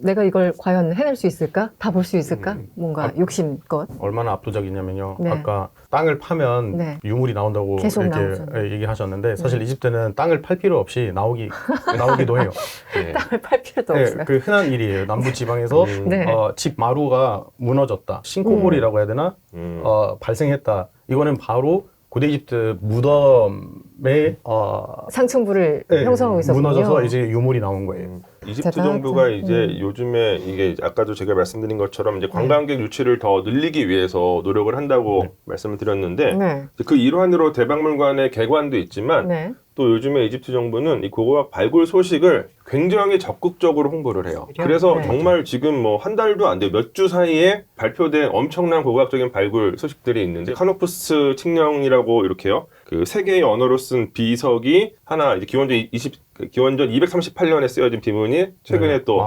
내가 이걸 과연 해낼 수 있을까? 다 볼 수 있을까? 뭔가 욕심껏. 얼마나 압도적이냐면요. 네. 아까 땅을 파면 네. 유물이 나온다고 계속 이렇게 나오잖아요. 얘기하셨는데 사실 이집트는 땅을 팔 필요 없이 나오기도 해요. 예. 땅을 팔 필요도 네, 없어요. 그 흔한 일이에요. 남부 지방에서 네. 집 마루가 무너졌다. 싱크홀이라고 해야 되나? 발생했다. 이거는 바로 고대 이집트 무덤에 상층부를 형성하고 있었군요. 무너져서 이제 유물이 나온 거예요. 이집트 대단하다. 정부가 이제 요즘에 이게 아까도 제가 말씀드린 것처럼 이제 관광객 유치를 더 늘리기 위해서 노력을 한다고 말씀을 드렸는데 네. 그 일환으로 대박물관의 개관도 있지만 네. 또 요즘에 이집트 정부는 이 고고학 발굴 소식을 굉장히 적극적으로 홍보를 해요. 그래요? 그래서 네. 정말 지금 뭐 한 달도 안 돼요. 몇 주 사이에 발표된 엄청난 고고학적인 발굴 소식들이 있는데 카노푸스 칙령이라고 이렇게요. 그 세계의 언어로 쓴 비석이 하나 이제 기원전 238년에 쓰여진 비문이 최근에 네. 또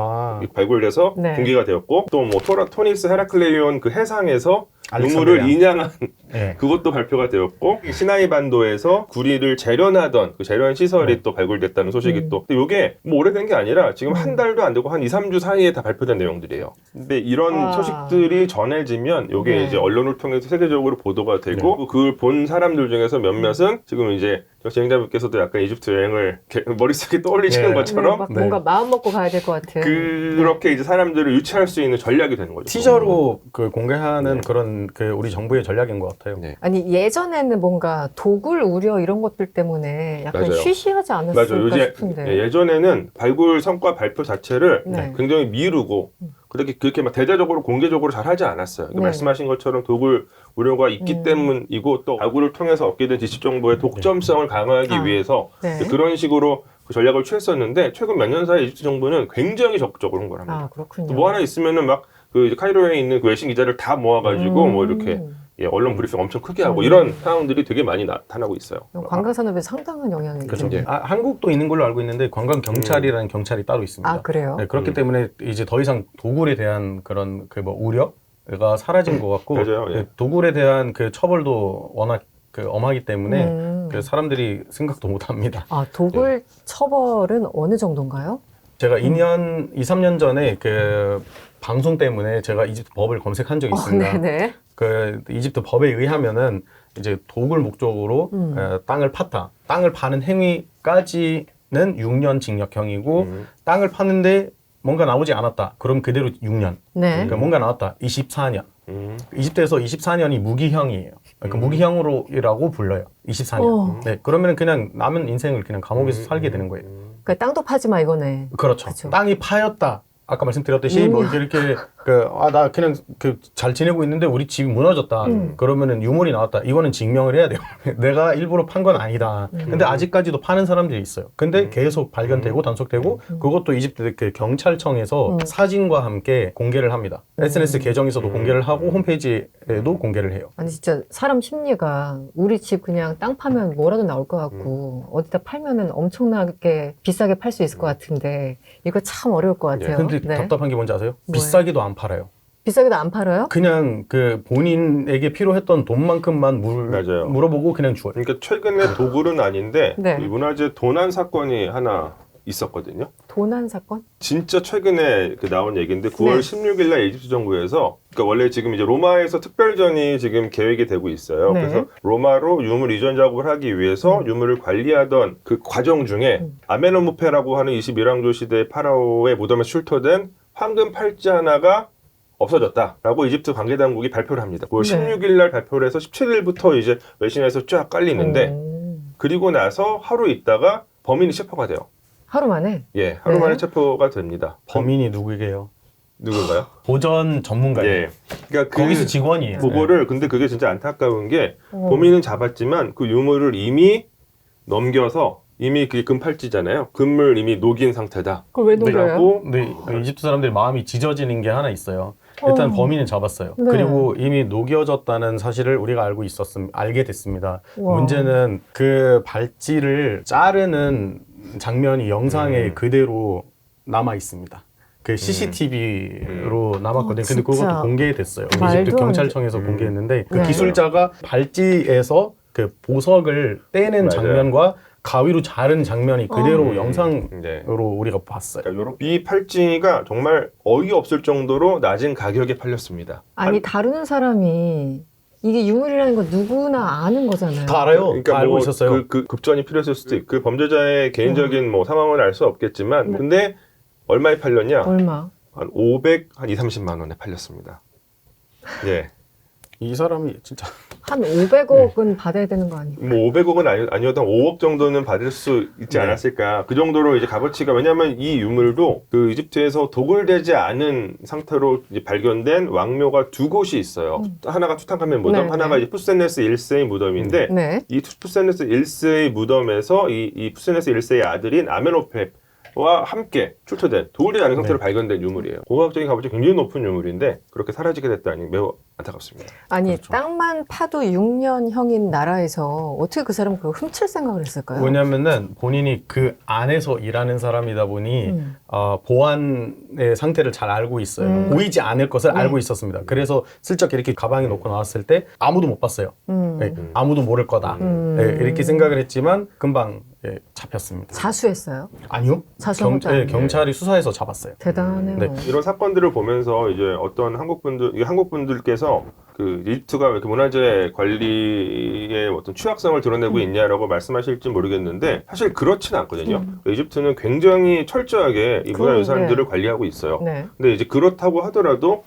발굴돼서 네. 공개가 되었고 또 뭐 토니스 헤라클레이온 그 해상에서 유물을 알렉산드리아. 인양한 네. 그것도 발표가 되었고 시나이 반도에서 구리를 재련하던 그 재련 시설이 또 발굴됐다는 소식이 또 근데 이게 뭐 오래된 게 아니라 지금 한 달도 안 되고 한 2, 3주 사이에 다 발표된 내용들이에요. 근데 이런 소식들이 전해지면 이게 네. 이제 언론을 통해서 세계적으로 보도가 되고 그걸 본 사람들 중에서 몇몇은 지금 이제 진행자분께서도 약간 이집트 여행을 머릿속에 떠올리시는 네. 것처럼 막 뭔가 마음 먹고 가야 될 것 같은. 그렇게 이제 사람들을 유치할 수 있는 전략이 되는 거죠. 티저로 그 공개하는 그런 그 우리 정부의 전략인 것 같아요. 네. 아니 예전에는 뭔가 도굴 우려 이런 것들 때문에 약간 맞아요. 쉬쉬하지 않았을까 맞아요. 싶은데. 예전에는 발굴 성과 발표 자체를 네. 굉장히 미루고 그렇게 막 대대적으로 공개적으로 잘 하지 않았어요. 네. 말씀하신 것처럼 도굴 우려가 있기 때문이고 또 가구를 통해서 얻게 된 지식 정보의 독점성을 강화하기 위해서 네. 그런 식으로 그 전략을 취했었는데 최근 몇 년 사이 이집트 정부는 굉장히 적극적으로 한 거랍니다. 아, 그렇군요. 뭐 하나 있으면은 막 그 카이로에 있는 그 외신 기자를 다 모아가지고 뭐 이렇게 언론 브리핑 엄청 크게 하고 이런 상황들이 되게 많이 나타나고 있어요. 관광 산업에 상당한 영향이 그렇죠. 있겠네요. 한국도 있는 걸로 알고 있는데 관광 경찰이라는 경찰이 따로 있습니다. 아, 그래요? 네, 그렇기 때문에 이제 더 이상 도굴에 대한 그런 그 뭐 우려가 사라진 것 같고 맞아요. 예. 네, 도굴에 대한 그 처벌도 워낙 그 엄하기 때문에 그 사람들이 생각도 못 합니다. 아, 도굴 처벌은 어느 정도인가요? 제가 2년, 2, 3년 전에 그 방송 때문에 제가 이집트 법을 검색한 적이 있습니다. 네네. 그 이집트 법에 의하면은 이제 도굴 목적으로 땅을 팠다. 땅을 파는 행위까지는 6년 징역형이고 땅을 파는데 뭔가 나오지 않았다. 그럼 그대로 6년. 네. 그러니까 뭔가 나왔다. 24년. 이집트에서 24년이 무기형이에요. 그러니까 무기형으로라고 불러요. 24년. 네. 그러면 그냥 남은 인생을 그냥 감옥에서 살게 되는 거예요. 그러니까 땅도 파지 마 이거네. 그렇죠. 그쵸. 땅이 파였다. 아까 말씀드렸듯이 뭐 이렇게 나 그냥 잘 지내고 있는데 우리 집이 무너졌다. 그러면은 유물이 나왔다. 이거는 증명을 해야 돼요. 내가 일부러 판 건 아니다. 근데 아직까지도 파는 사람들이 있어요. 근데 계속 발견되고 단속되고 그것도 이집트 그 경찰청에서 사진과 함께 공개를 합니다. SNS 계정에서도 공개를 하고 홈페이지에도 공개를 해요. 아니 진짜 사람 심리가 우리 집 그냥 땅 파면 뭐라도 나올 것 같고 어디다 팔면은 엄청나게 비싸게 팔 수 있을 것 같은데 이거 참 어려울 것 같아요. 근데 네. 답답한 게 뭔지 아세요? 뭐예요? 비싸게도 안 팔아요. 비싸게도 안 팔아요? 그냥 그 본인에게 필요했던 돈만큼만 맞아요. 물어보고 그냥 줘요. 그러니까 최근에 도굴은 아닌데 네. 이 문화재 도난 사건이 하나 있었거든요. 도난 사건? 진짜 최근에 그 나온 얘기인데 9월 네. 16일 날 이집트 정부에서 그러니까 원래 지금 이제 로마에서 특별전이 지금 계획이 되고 있어요. 네. 그래서 로마로 유물 이전 작업을 하기 위해서 유물을 관리하던 그 과정 중에 아메노무페라고 하는 21왕조 시대 파라오의 무덤에 출토된 황금 팔찌 하나가 없어졌다라고 이집트 관계 당국이 발표를 합니다. 9월 네. 16일 날 발표를 해서 17일부터 이제 외신에서 쫙 깔리는데 그리고 나서 하루 있다가 범인이 체포가 돼요. 하루 만에? 예, 하루 네. 만에 체포가 됩니다. 범인이 누구게요? 누군가요? 보전 전문가예요. 예. 그러니까 거기서 직원이에요. 그거를 근데 그게 진짜 안타까운 게 범인은 잡았지만 그 유물을 이미 넘겨서 이미 그게 금팔찌잖아요. 금을 이미 녹인 상태다. 그걸 왜 녹여요? 라고 근데 이집트 사람들이 마음이 찢어지는 게 하나 있어요. 일단 범인은 잡았어요. 네. 그리고 이미 녹여졌다는 사실을 우리가 알게 됐습니다. 와. 문제는 그 발찌를 자르는 장면이 영상에 그대로 남아 있습니다. 그 CCTV로 남았거든요. 근데 진짜. 그것도 공개됐어요. 말도 이집트 안 경찰청에서 공개했는데 그 네. 기술자가 발찌에서 그 보석을 떼는 맞아요. 장면과 가위로 자른 장면이 그대로 영상으로 네. 우리가 봤어요. 그러니까 이 팔찌가 정말 어이없을 정도로 낮은 가격에 팔렸습니다. 아니 다루는 사람이 이게 유물이라는 건 누구나 아는 거잖아요. 다 알아요. 그러니까 다 알고 뭐 있었어요. 그 급전이 필요했을 수도 있고 그 범죄자의 개인적인 뭐 상황은 알 수 없겠지만 근데 얼마에 팔렸냐? 얼마? 한 500, 한 2, 30만 원에 팔렸습니다. 예. 이 사람이 진짜 한 500억은 받아야 되는 거 아니에요? 뭐 500억은 아니어도 한 5억 정도는 받을 수 있지 네. 않았을까. 그 정도로 이제 값어치가, 왜냐하면 이 유물도 그 이집트에서 도굴되지 않은 상태로 이제 발견된 왕묘가 두 곳이 있어요. 하나가 투탕카멘 무덤, 네, 하나가 네. 이제 푸세네스 1세의 무덤인데 네. 이 푸세네스 1세의 무덤에서 이 푸세네스 1세의 아들인 아멘호펩와 함께 출토된 도굴되지 않은 상태로 발견된 유물이에요. 고고학적인 값어치 굉장히 높은 유물인데 그렇게 사라지게 됐다니 매우 안타깝습니다. 아니 그렇죠. 땅만 파도 6년형인 나라에서 어떻게 그 사람은 그걸 훔칠 생각을 했을까요? 왜냐면은 본인이 그 안에서 일하는 사람이다 보니 보안의 상태를 잘 알고 있어요. 보이지 않을 것을 알고 있었습니다. 그래서 슬쩍 이렇게 가방에 놓고 나왔을 때 아무도 못 봤어요. 네, 아무도 모를 거다. 네, 이렇게 생각을 했지만 금방 잡혔습니다. 자수했어요? 아니요. 자수한 것도 아니에요. 경찰이 수사해서 잡았어요. 대단하네요. 네. 이런 사건들을 보면서 이제 어떤 한국분들께서 그 이집트가 왜 이렇게 문화재 관리의 어떤 취약성을 드러내고 있냐라고 말씀하실지 모르겠는데 사실 그렇지는 않거든요. 이집트는 굉장히 철저하게 이 문화유산들을 관리하고 있어요. 네. 근데 이제 그렇다고 하더라도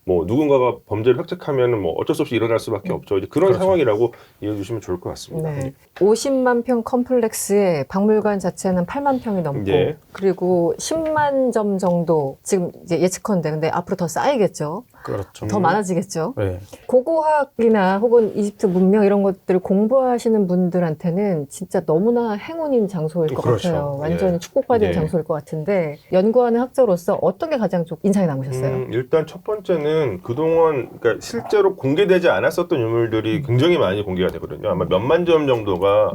뭐 누군가가 범죄를 획책하면 뭐 어쩔 수 없이 일어날 수밖에 없죠. 이제 그런 그렇죠. 상황이라고 이해해 주시면 좋을 것 같습니다. 네. 50만 평 컴플렉스에 박물관 자체는 8만 평이 넘고 예. 그리고 10만 점 정도 지금 이제 예측컨대 근데 앞으로 더 쌓이겠죠. 그렇죠. 더 많아지겠죠. 네. 고고학이나 혹은 이집트 문명 이런 것들을 공부하시는 분들한테는 진짜 너무나 행운인 장소일 것 그렇죠. 같아요. 완전히 예. 축복받은 예. 장소일 것 같은데 연구하는 학자로서 어떤 게 가장 좀 인상이 남으셨어요? 일단 첫 번째는 그동안 그러니까 실제로 공개되지 않았었던 유물들이 굉장히 많이 공개가 되거든요. 아마 몇만 점 정도가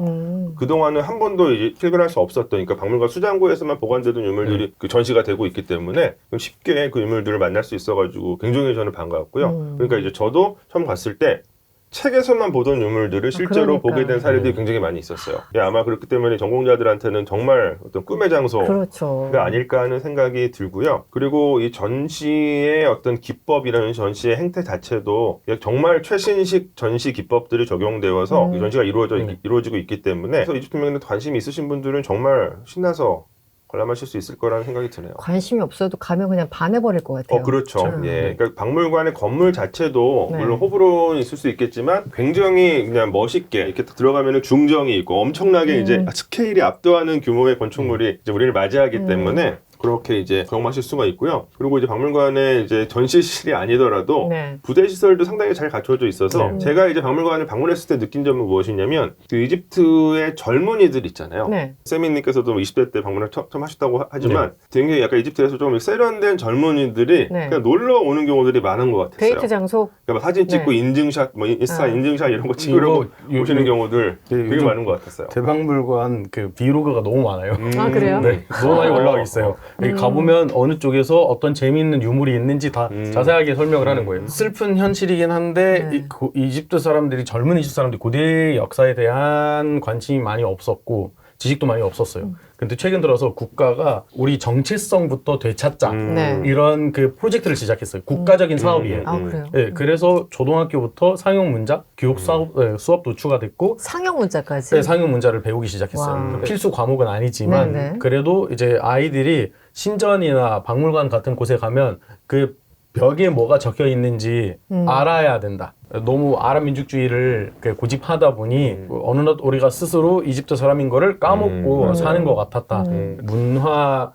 그동안은 한 번도 이제 필근할 수 없었던 그러니까 박물관 수장고에서만 보관되던 유물들이 그 전시가 되고 있기 때문에 쉽게 그 유물들을 만날 수 있어가지고 굉장히 저는 반가웠고요. 그러니까 이제 저도 처음 갔을 때 책에서만 보던 유물들을 실제로 그러니까. 보게 된 사례들이 굉장히 많이 있었어요. 예, 아마 그렇기 때문에 전공자들한테는 정말 어떤 꿈의 장소가 그렇죠. 아닐까 하는 생각이 들고요. 그리고 이 전시의 어떤 기법이라는 전시의 행태 자체도 정말 최신식 전시 기법들이 적용되어서 이 전시가 이루어지고 있기 때문에 그래서 이집트 문명에 관심이 있으신 분들은 정말 신나서 관람하실 수 있을 거라는 생각이 드네요. 관심이 없어도 가면 그냥 반해버릴 것 같아요. 그렇죠. 예. 그러니까 박물관의 건물 자체도 네. 물론 호불호는 있을 수 있겠지만 굉장히 그냥 멋있게 이렇게 들어가면은 중정이 있고 엄청나게 이제 스케일이 압도하는 규모의 건축물이 이제 우리를 맞이하기 때문에 그렇게 이제 경험하실 수가 있고요. 그리고 이제 박물관에 이제 전시실이 아니더라도 네. 부대 시설도 상당히 잘 갖춰져 있어서 제가 이제 박물관을 방문했을 때 느낀 점은 무엇이냐면 그 이집트의 젊은이들 있잖아요. 네. 세민님께서도 20대 때 방문을 처음 하셨다고 하지만 굉장히 약간 이집트에서 좀 세련된 젊은이들이 네. 그냥 놀러 오는 경우들이 많은 것 같았어요. 데이트 장소? 그러니까 막 사진 찍고 네. 인증샷, 뭐 인스타 인증샷 이런 거 찍으려고 이거 오시는 경우들 되게 요즘 많은 것 같았어요. 대박물관 그 비로그가 너무 많아요. 아, 그래요? 네, 너무 많이 올라와 있어요. 여기 가보면 어느 쪽에서 어떤 재미있는 유물이 있는지 다 자세하게 설명을 하는 거예요. 슬픈 현실이긴 한데 네. 이집트 사람들이 젊은 이집트 사람들이 고대 역사에 대한 관심이 많이 없었고 지식도 많이 없었어요. 근데 최근 들어서 국가가 우리 정체성부터 되찾자 네. 이런 그 프로젝트를 시작했어요. 국가적인 사업이에요. 아, 그래요? 네, 그래서 초등학교부터 상용 문자, 교육 수업도 추가됐고 상형 문자까지? 네, 상용 문자를 배우기 시작했어요. 와. 필수 과목은 아니지만 네네. 그래도 이제 아이들이 신전이나 박물관 같은 곳에 가면 그 벽에 뭐가 적혀 있는지 알아야 된다. 너무 아랍 민족주의를 고집하다 보니 어느덧 우리가 스스로 이집트 사람인 거를 까먹고 사는 것 같았다. 문화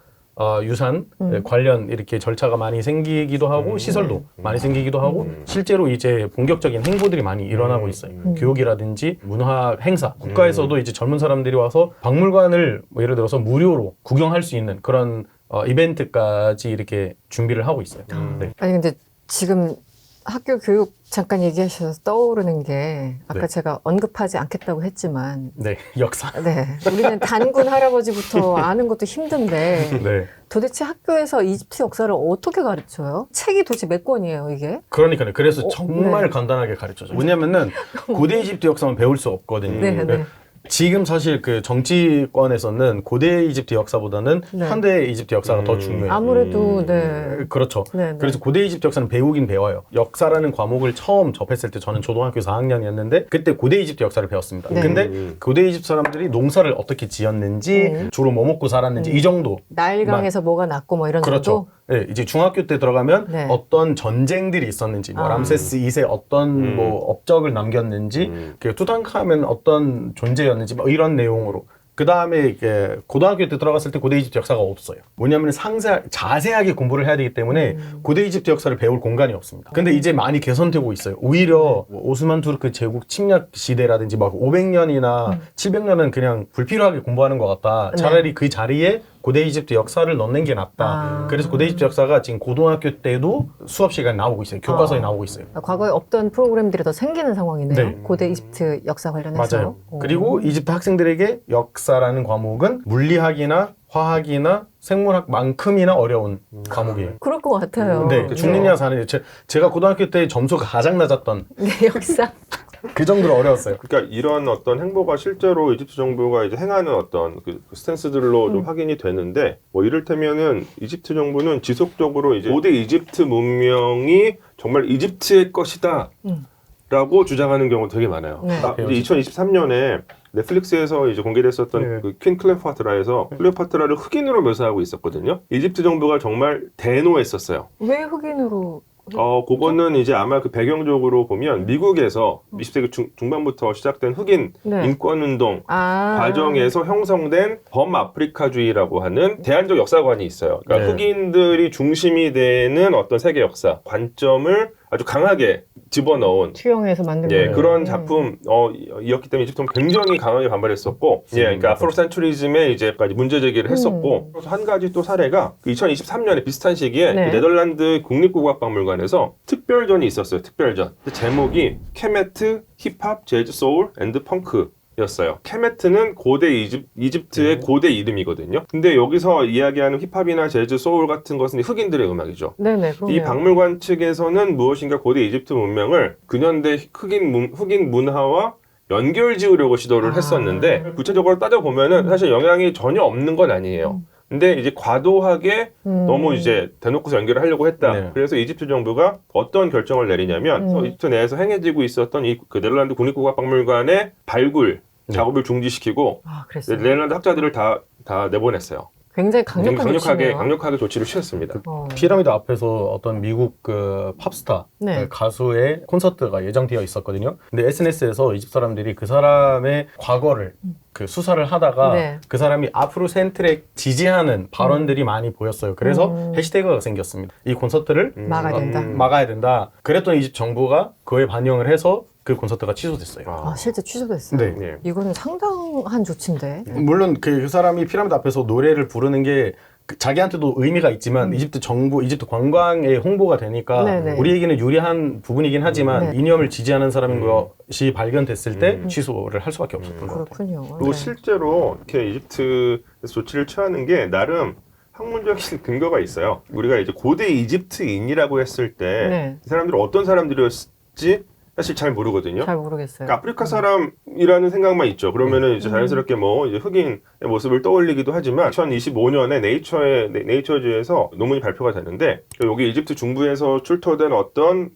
유산 관련 이렇게 절차가 많이 생기기도 하고 시설도 많이 생기기도 하고 실제로 이제 본격적인 행보들이 많이 일어나고 있어요. 교육이라든지 문화 행사 국가에서도 이제 젊은 사람들이 와서 박물관을 뭐 예를 들어서 무료로 구경할 수 있는 그런 이벤트까지 이렇게 준비를 하고 있어요. 네. 아니 근데 지금 학교 교육 잠깐 얘기하셔서 떠오르는 게 아까 네. 제가 언급하지 않겠다고 했지만 네, 역사. 네 우리는 단군 할아버지부터 아는 것도 힘든데 네. 도대체 학교에서 이집트 역사를 어떻게 가르쳐요? 책이 도대체 몇 권이에요 이게? 그러니까요. 그래서 정말 네. 간단하게 가르쳐줘요. 왜냐면은 고대 이집트 역사만 배울 수 없거든요. 네, 네. 지금 사실 그 정치권에서는 고대 이집트 역사보다는 네. 현대 이집트 역사가 더 중요해요. 아무래도 네. 그렇죠. 네, 네. 그래서 고대 이집트 역사는 배우긴 배워요. 역사라는 과목을 처음 접했을 때 저는 초등학교 4학년이었는데 그때 고대 이집트 역사를 배웠습니다. 네. 근데 고대 이집트 사람들이 농사를 어떻게 지었는지 주로 뭐 먹고 살았는지 이 정도. 나일강에서 뭐가 났고 뭐 이런 그렇죠. 정도? 네, 이제 중학교 때 들어가면 네. 어떤 전쟁들이 있었는지, 뭐 람세스 2세 어떤 뭐 업적을 남겼는지, 그 투탕카멘 어떤 존재였는지, 뭐 이런 내용으로. 그 다음에 이게 고등학교 때 들어갔을 때 고대 이집트 역사가 없어요. 뭐냐면 자세하게 공부를 해야 되기 때문에 고대 이집트 역사를 배울 공간이 없습니다. 근데 이제 많이 개선되고 있어요. 오히려 뭐 오스만 투르크 제국 침략 시대라든지 막 500년이나 700년은 그냥 불필요하게 공부하는 것 같다. 차라리 그 자리에 고대 이집트 역사를 넣는 게 낫다. 그래서 고대 이집트 역사가 지금 고등학교 때도 수업 시간에 나오고 있어요. 교과서에 나오고 있어요. 과거에 없던 프로그램들이 더 생기는 상황이네요. 네. 고대 이집트 역사 관련해서. 맞아요. 그리고 이집트 학생들에게 역사라는 과목은 물리학이나 화학이나 생물학만큼이나 어려운 과목이에요. 그럴 것 같아요. 네, 죽느냐 사느냐. 제가 고등학교 때 점수가 가장 낮았던 네, 역사. 그 정도로 어려웠어요. 그러니까 이런 어떤 행보가 실제로 이집트 정부가 이제 행하는 어떤 그 스탠스들로 좀 확인이 되는데 뭐 이를테면은 이집트 정부는 지속적으로 이제 고대 이집트 문명이 정말 이집트의 것이다. 라고 주장하는 경우가 되게 많아요. 네. 이제 2023년에 넷플릭스에서 이제 공개됐었던 네. 그 퀸 클레오파트라에서 클레오파트라를 흑인으로 묘사하고 있었거든요. 이집트 정부가 정말 대노했었어요. 왜 흑인으로 그거는 이제 아마 그 배경적으로 보면 미국에서 20세기 중반부터 시작된 흑인 네. 인권운동 아. 과정에서 형성된 범아프리카주의라고 하는 대안적 역사관이 있어요. 그러니까 네. 흑인들이 중심이 되는 어떤 세계 역사 관점을 아주 강하게 집어넣은 투영해서 만든 예, 거예요. 그런 작품이었기 때문에 이집트는 굉장히 강하게 반발했었고, 예, 그러니까 아프로센트리즘에 이제까지 문제 제기를 했었고, 그래서 한 가지 또 사례가 2023년에 비슷한 시기에 네. 그 네덜란드 국립국악박물관에서 특별전이 있었어요. 특별전. 제목이 케메트 힙합 재즈 소울 앤드 펑크. 였어요. 케메트는 고대 이집트의 고대 이름이거든요. 근데 여기서 이야기하는 힙합이나 재즈, 소울 같은 것은 흑인들의 음악이죠. 네네. 이 박물관 측에서는 무엇인가 고대 이집트 문명을 근현대 흑인 문화와 연결 지으려고 시도를 했었는데 구체적으로 따져보면은 사실 영향이 전혀 없는 건 아니에요. 근데 이제 과도하게 너무 이제 대놓고서 연결을 하려고 했다. 네. 그래서 이집트 정부가 어떤 결정을 내리냐면 이집트 내에서 행해지고 있었던 그 네덜란드 국립국악박물관의 발굴 작업을 중지시키고 그랬어요. 네덜란드 학자들을 다 내보냈어요. 굉장히 강력한 조치네요. 강력하게 조치를 취했습니다. 피라미드 앞에서 어떤 미국 그 팝스타 네. 그 가수의 콘서트가 예정되어 있었거든요. 근데 SNS에서 이집 사람들이 그 사람의 과거를 그 수사를 하다가 네. 그 사람이 아프로센트릭 지지하는 발언들이 많이 보였어요. 그래서 해시태그가 생겼습니다. 이 콘서트를 막아야 된다. 막아야 된다. 그랬더니 이집 정부가 그에 반영을 해서 그 콘서트가 취소됐어요. 실제 취소됐어요. 네. 네. 이거는 상당한 조치인데. 물론 그 사람이 피라미드 앞에서 노래를 부르는 게 자기한테도 의미가 있지만 이집트 정부, 이집트 관광에 홍보가 되니까 네네. 우리에게는 유리한 부분이긴 하지만 네. 이념을 지지하는 사람인 것이 발견됐을 때 취소를 할 수밖에 없었던 것 같아요. 그렇군요. 그리고 네. 실제로 이렇게 이집트에서 조치를 취하는 게 나름 학문적인 근거가 있어요. 우리가 이제 고대 이집트인이라고 했을 때 네. 이 사람들은 어떤 사람들이었지 사실 잘 모르거든요. 잘 모르겠어요. 그러니까 아프리카 사람이라는 생각만 있죠. 그러면은 이제 자연스럽게 뭐 이제 흑인의 모습을 떠올리기도 하지만 2025년에 네이처지에서 논문이 발표가 되는데 여기 이집트 중부에서 출토된 어떤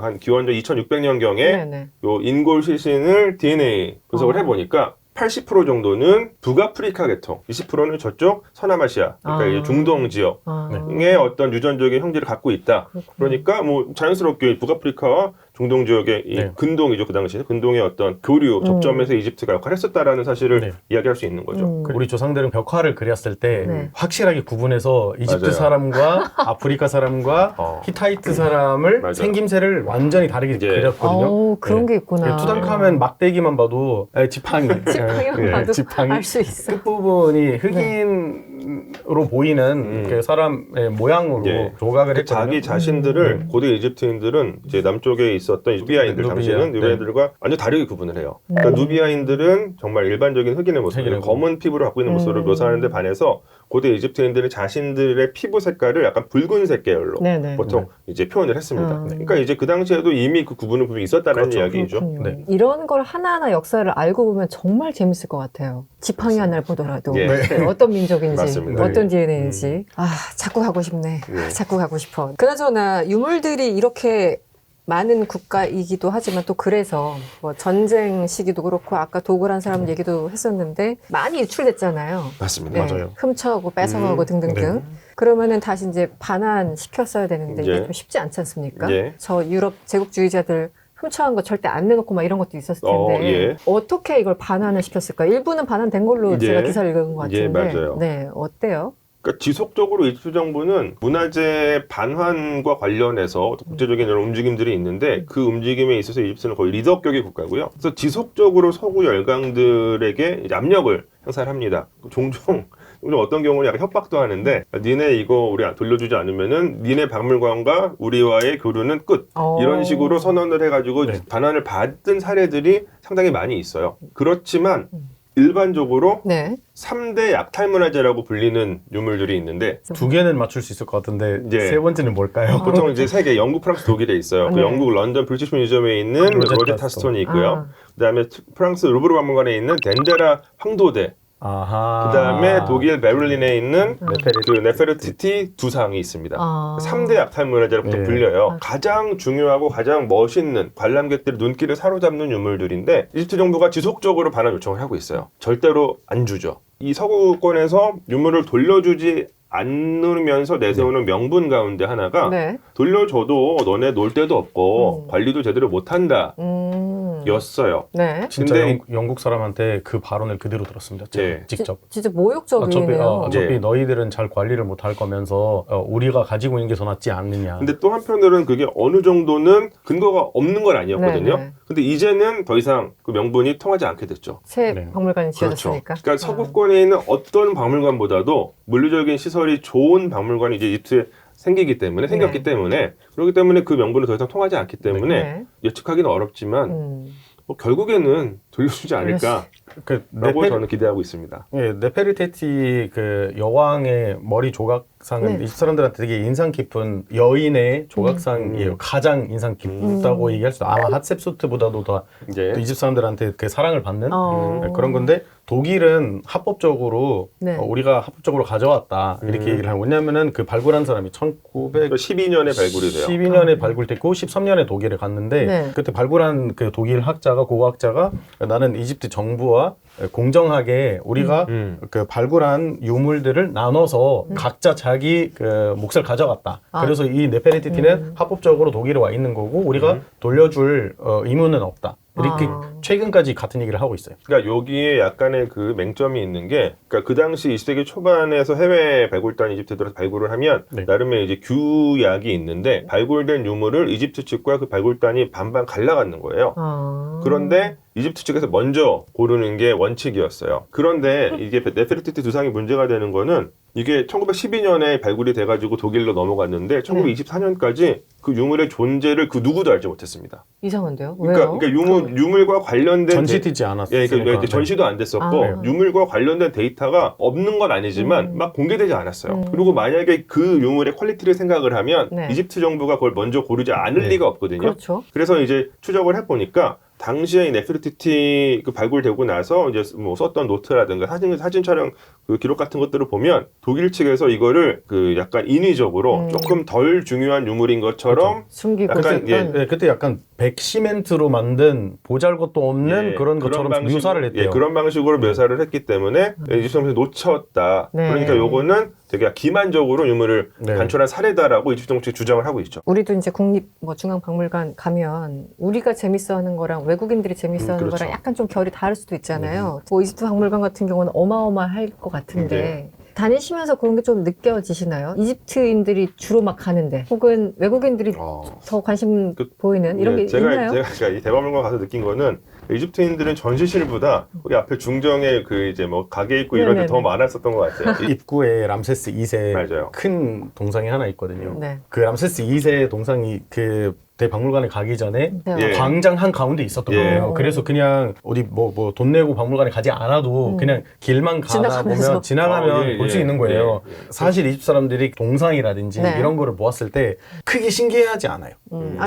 한 기원전 2600년경에 네네. 요 인골 시신을 DNA 분석을 해보니까 80% 정도는 북아프리카 계통, 20%는 저쪽 서남아시아, 그러니까 이제 중동 지역의 어떤 유전적인 형질을 갖고 있다. 그러니까 뭐 자연스럽게 북아프리카와 중동 지역의 이 근동이죠. 그 당시에 근동의 어떤 교류 접점에서 이집트가 역할을 했었다라는 사실을 이야기할 수 있는 거죠. 우리 조상들은 벽화를 그렸을 때 확실하게 구분해서 이집트 맞아요. 사람과 아프리카 사람과 히타이트 사람을 맞아요. 생김새를 완전히 다르게 그렸거든요. 그런 게 있구나. 투탕카멘 막대기만 봐도 지팡이 봐도 지팡이 알 수 있어. 끝부분이 흑인으로 보이는 그 사람의 모양으로 조각을 했거든요. 자기 자신들을 고대 이집트인들은 이제 남쪽에 있었던 누비아인들 당시에는 누비아인들과 완전 다르게 구분을 해요. 그러니까 누비아인들은 정말 일반적인 흑인의 모습을 검은 피부를 갖고 있는 모습을 묘사하는데 반해서 고대 이집트인들은 자신들의 피부 색깔을 약간 붉은색 계열로 네네. 보통 이제 표현을 했습니다. 그러니까 이제 그 당시에도 이미 그 구분은 분명히 있었다는 이야기죠. 그렇군요. 이런 걸 하나하나 역사를 알고 보면 정말 재밌을 것 같아요. 지팡이 하나를 보더라도 예. 네, 어떤 민족인지 맞습니다. 어떤 DNA인지 자꾸 가고 싶네. 자꾸 가고 싶어. 그나저나 유물들이 이렇게 많은 국가이기도 하지만 또 그래서 뭐 전쟁 시기도 그렇고 아까 도굴한 사람 얘기도 했었는데 많이 유출됐잖아요. 맞습니다. 네, 훔쳐가고 뺏어가고 등등등. 그러면은 다시 이제 반환시켰어야 되는데 이게 좀 쉽지 않지 않습니까? 저 유럽 제국주의자들 훔쳐간 거 절대 안 내놓고 막 이런 것도 있었을 텐데 어떻게 이걸 반환을 시켰을까? 일부는 반환된 걸로 제가 기사를 읽은 것 같은데 맞아요. 네, 어때요? 그러니까 지속적으로 이집트 정부는 문화재 반환과 관련해서 국제적인 이런 움직임들이 있는데 그 움직임에 있어서 이집트는 거의 리더격의 국가고요. 그래서 지속적으로 서구 열강들에게 이제 압력을 행사를 합니다. 종종 어떤 경우는 약간 협박도 하는데 니네 이거 우리 돌려주지 않으면은 니네 박물관과 우리와의 교류는 끝. 이런 식으로 선언을 해가지고 반환을 받은 사례들이 상당히 많이 있어요. 그렇지만 일반적으로 3대 약탈문화재라고 불리는 유물들이 있는데 두 개는 맞출 수 있을 것 같은데 세 번째는 뭘까요? 보통 이제 세 개, 영국, 프랑스, 독일에 있어요. 그 영국 런던 브리티시 뮤지엄에 있는 로제타 스톤이 있고요. 그다음에 프랑스 루브르 박물관에 있는 덴데라 황도대. 그다음에 독일 베를린에 있는 그 네페르티티 두상이 있습니다. 3대 약탈문화재라고 불려요. 가장 중요하고 가장 멋있는 관람객들의 눈길을 사로잡는 유물들인데 이집트 정부가 지속적으로 반환 요청을 하고 있어요. 절대로 안 주죠. 이 서구권에서 유물을 돌려주지 안 누르면서 내세우는 명분 가운데 하나가 네. 돌려줘도 너네 놀 데도 없고 관리도 제대로 못한다 였어요. 네. 진짜 근데 영국 사람한테 그 발언을 그대로 들었습니다. 제가 네. 직접. 진짜 모욕적이네요. 어차피 네. 너희들은 잘 관리를 못 할 거면서 우리가 가지고 있는 게 더 낫지 않느냐. 근데 또 한편으로는 그게 어느 정도는 근거가 없는 건 아니었거든요. 네, 네. 근데 이제는 더 이상 그 명분이 통하지 않게 됐죠. 새 네. 박물관이 그렇죠. 지어졌으니까. 그러니까 서구권에 있는 어떤 박물관보다도 물리적인 시설이 좋은 박물관이 이제 이집트에 생겼기 네. 때문에 그렇기 때문에 그 명분은 더 이상 통하지 않기 때문에 네. 예측하기는 어렵지만 뭐 결국에는 돌려주지 않을까라고 그 저는 기대하고 있습니다. 예, 네페르테티 그 여왕의 머리 조각상은 네. 이 사람들한테 되게 인상 깊은 여인의 조각상이에요. 가장 인상 깊다고 얘기할 수. 아마 핫셉소트보다도 더 이제 이집 사람들한테 그 사랑을 받는 어. 그런 건데 독일은 합법적으로 네. 우리가 합법적으로 가져왔다 이렇게 얘기를 하고 왜냐면은 그 발굴한 사람이 12년에 발굴이 돼요. 12년에 발굴됐고 13년에 독일에 갔는데 네. 그때 발굴한 그 독일 학자가 고고학자가 나는 이집트 정부와 공정하게 우리가 그 발굴한 유물들을 나눠서 각자 자기 그 몫을 가져갔다. 아. 그래서 이 네페르티티는 합법적으로 독일에 와 있는 거고 우리가 돌려줄 의무는 없다. 이렇게 최근까지 같은 얘기를 하고 있어요. 그러니까 여기에 약간의 그 맹점이 있는 게, 그러니까 그 당시 20세기 초반에서 해외 발굴단 이집트에 들어서 발굴을 하면 네. 나름의 이제 규약이 있는데 발굴된 유물을 이집트 측과 그 발굴단이 반반 갈라갖는 거예요. 그런데 이집트 측에서 먼저 고르는 게 원칙이었어요. 그런데 이게 네페르티티 두상이 문제가 되는 거는 이게 1912년에 발굴이 돼가지고 독일로 넘어갔는데 1924년까지 그 유물의 존재를 그 누구도 알지 못했습니다. 이상한데요? 왜요? 그러니까 유물과 관련된 전시되지 않았어요. 예, 그러니까 전시도 안 됐었고 유물과 관련된 데이터가 없는 건 아니지만 막 공개되지 않았어요. 그리고 만약에 그 유물의 퀄리티를 생각을 하면 네. 이집트 정부가 그걸 먼저 고르지 않을 리가 없거든요. 그렇죠. 그래서 이제 추적을 해보니까 당시에 이 네페르티티 그 발굴되고 나서 이제 뭐 썼던 노트라든가 사진 촬영 그 기록 같은 것들을 보면 독일 측에서 이거를 그 약간 인위적으로 조금 덜 중요한 유물인 것처럼 숨기고 약간, 있었던. 네, 그때 약간 백시멘트로 만든 보잘것도 없는 그런 것처럼 묘사를 했대요. 그런 방식으로 묘사를 했기 때문에 이집트 정부에서 놓쳤다. 네. 그러니까 요거는 되게 기만적으로 유물을 반출한 사례다라고 이집트 정부측이 주장을 하고 있죠. 우리도 이제 국립 뭐 중앙박물관 가면 우리가 재밌어하는 거랑 외국인들이 재밌어하는 그렇죠. 거랑 약간 좀 결이 다를 수도 있잖아요. 뭐 이집트 박물관 같은 경우는 어마어마할 것 같은데 네. 다니시면서 그런 게 좀 느껴지시나요? 이집트인들이 주로 막 가는데 혹은 외국인들이 더 관심 보이는 이런 게 있나요? 제가 이 대박물관 가서 느낀 거는 이집트인들은 전시실보다 우리 앞에 중정에 그 이제 뭐 가게 있고 이런 데 더 많았었던 것 같아요. 입구에 람세스 2세 맞아요. 큰 동상이 하나 있거든요. 네. 그 람세스 2세 동상이 그 대박물관에 가기 전에 네. 예. 광장 한 가운데 있었던 예. 거예요. 그래서 그냥 어디 뭐 돈 내고 박물관에 가지 않아도 그냥 길만 가다 보면 지나가면 볼 수 있는 거예요. 사실 이집트 사람들이 동상이라든지 네. 이런 거를 보았을 때 크게 신기해하지 않아요.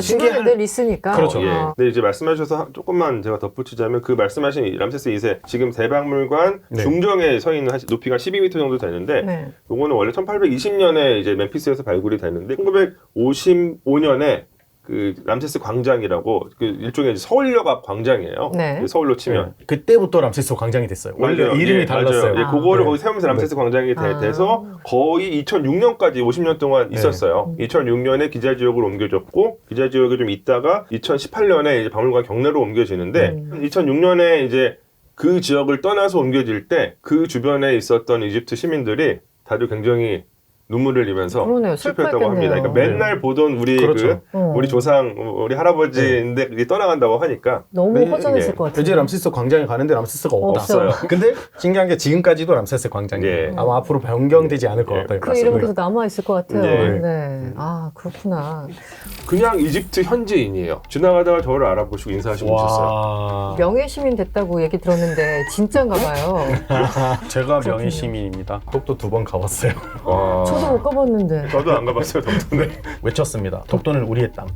주변에 늘 있으니까. 그렇죠. 예. 근데 이제 말씀하셔서 조금만 제가 덧붙이자면 그 말씀하신 이 람세스 2세 지금 대박물관 네. 중정에 서 있는 높이가 12m 정도 되는데 네. 요거는 원래 1820년에 이제 멤피스에서 발굴이 되는데 1955년에 그 람세스 광장이라고 그 일종의 이제 서울역 앞 광장이에요. 네. 서울로 치면. 그때부터 람세스 광장이 됐어요. 원래 맞아요. 이름이 예, 달랐어요. 맞아요. 예, 그거를 네. 거기 세우면서 람세스 광장이 돼서 거의 2006년까지 50년 동안 있었어요. 2006년에 기자지역으로 옮겨졌고 기자지역에 좀 있다가 2018년에 이제 박물관 경내로 옮겨지는데 2006년에 이제 그 지역을 떠나서 옮겨질 때 그 주변에 있었던 이집트 시민들이 다들 굉장히 눈물을 흘리면서 그러네요. 슬퍼했다고 합니다. 그러니까 슬퍼했겠네요. 맨날 보던 우리 그렇죠. 우리 조상, 우리 할아버지인데 그게 떠나간다고 하니까 너무 허전했을 예. 것 같아요. 이제 람세스 광장에 가는데 람세스가 없다. 없어요. 근데 신기한 게 지금까지도 람세스 광장이에요. 예. 아마 앞으로 변경되지 않을 것 예. 같아요. 그 이름이 계속 남아있을 것 같아요. 예. 네. 아, 그렇구나. 그냥 이집트 현지인이에요. 지나가다가 저를 알아보시고 인사하시고 오셨어요. 와. 명예시민 됐다고 얘기 들었는데 진짜인가 봐요. 제가 명예 시민입니다. 독도 2번 가봤어요. 저도 못 가봤는데. 저도 안 가봤어요, 덕분에. 외쳤습니다. 독도는 우리의 땅.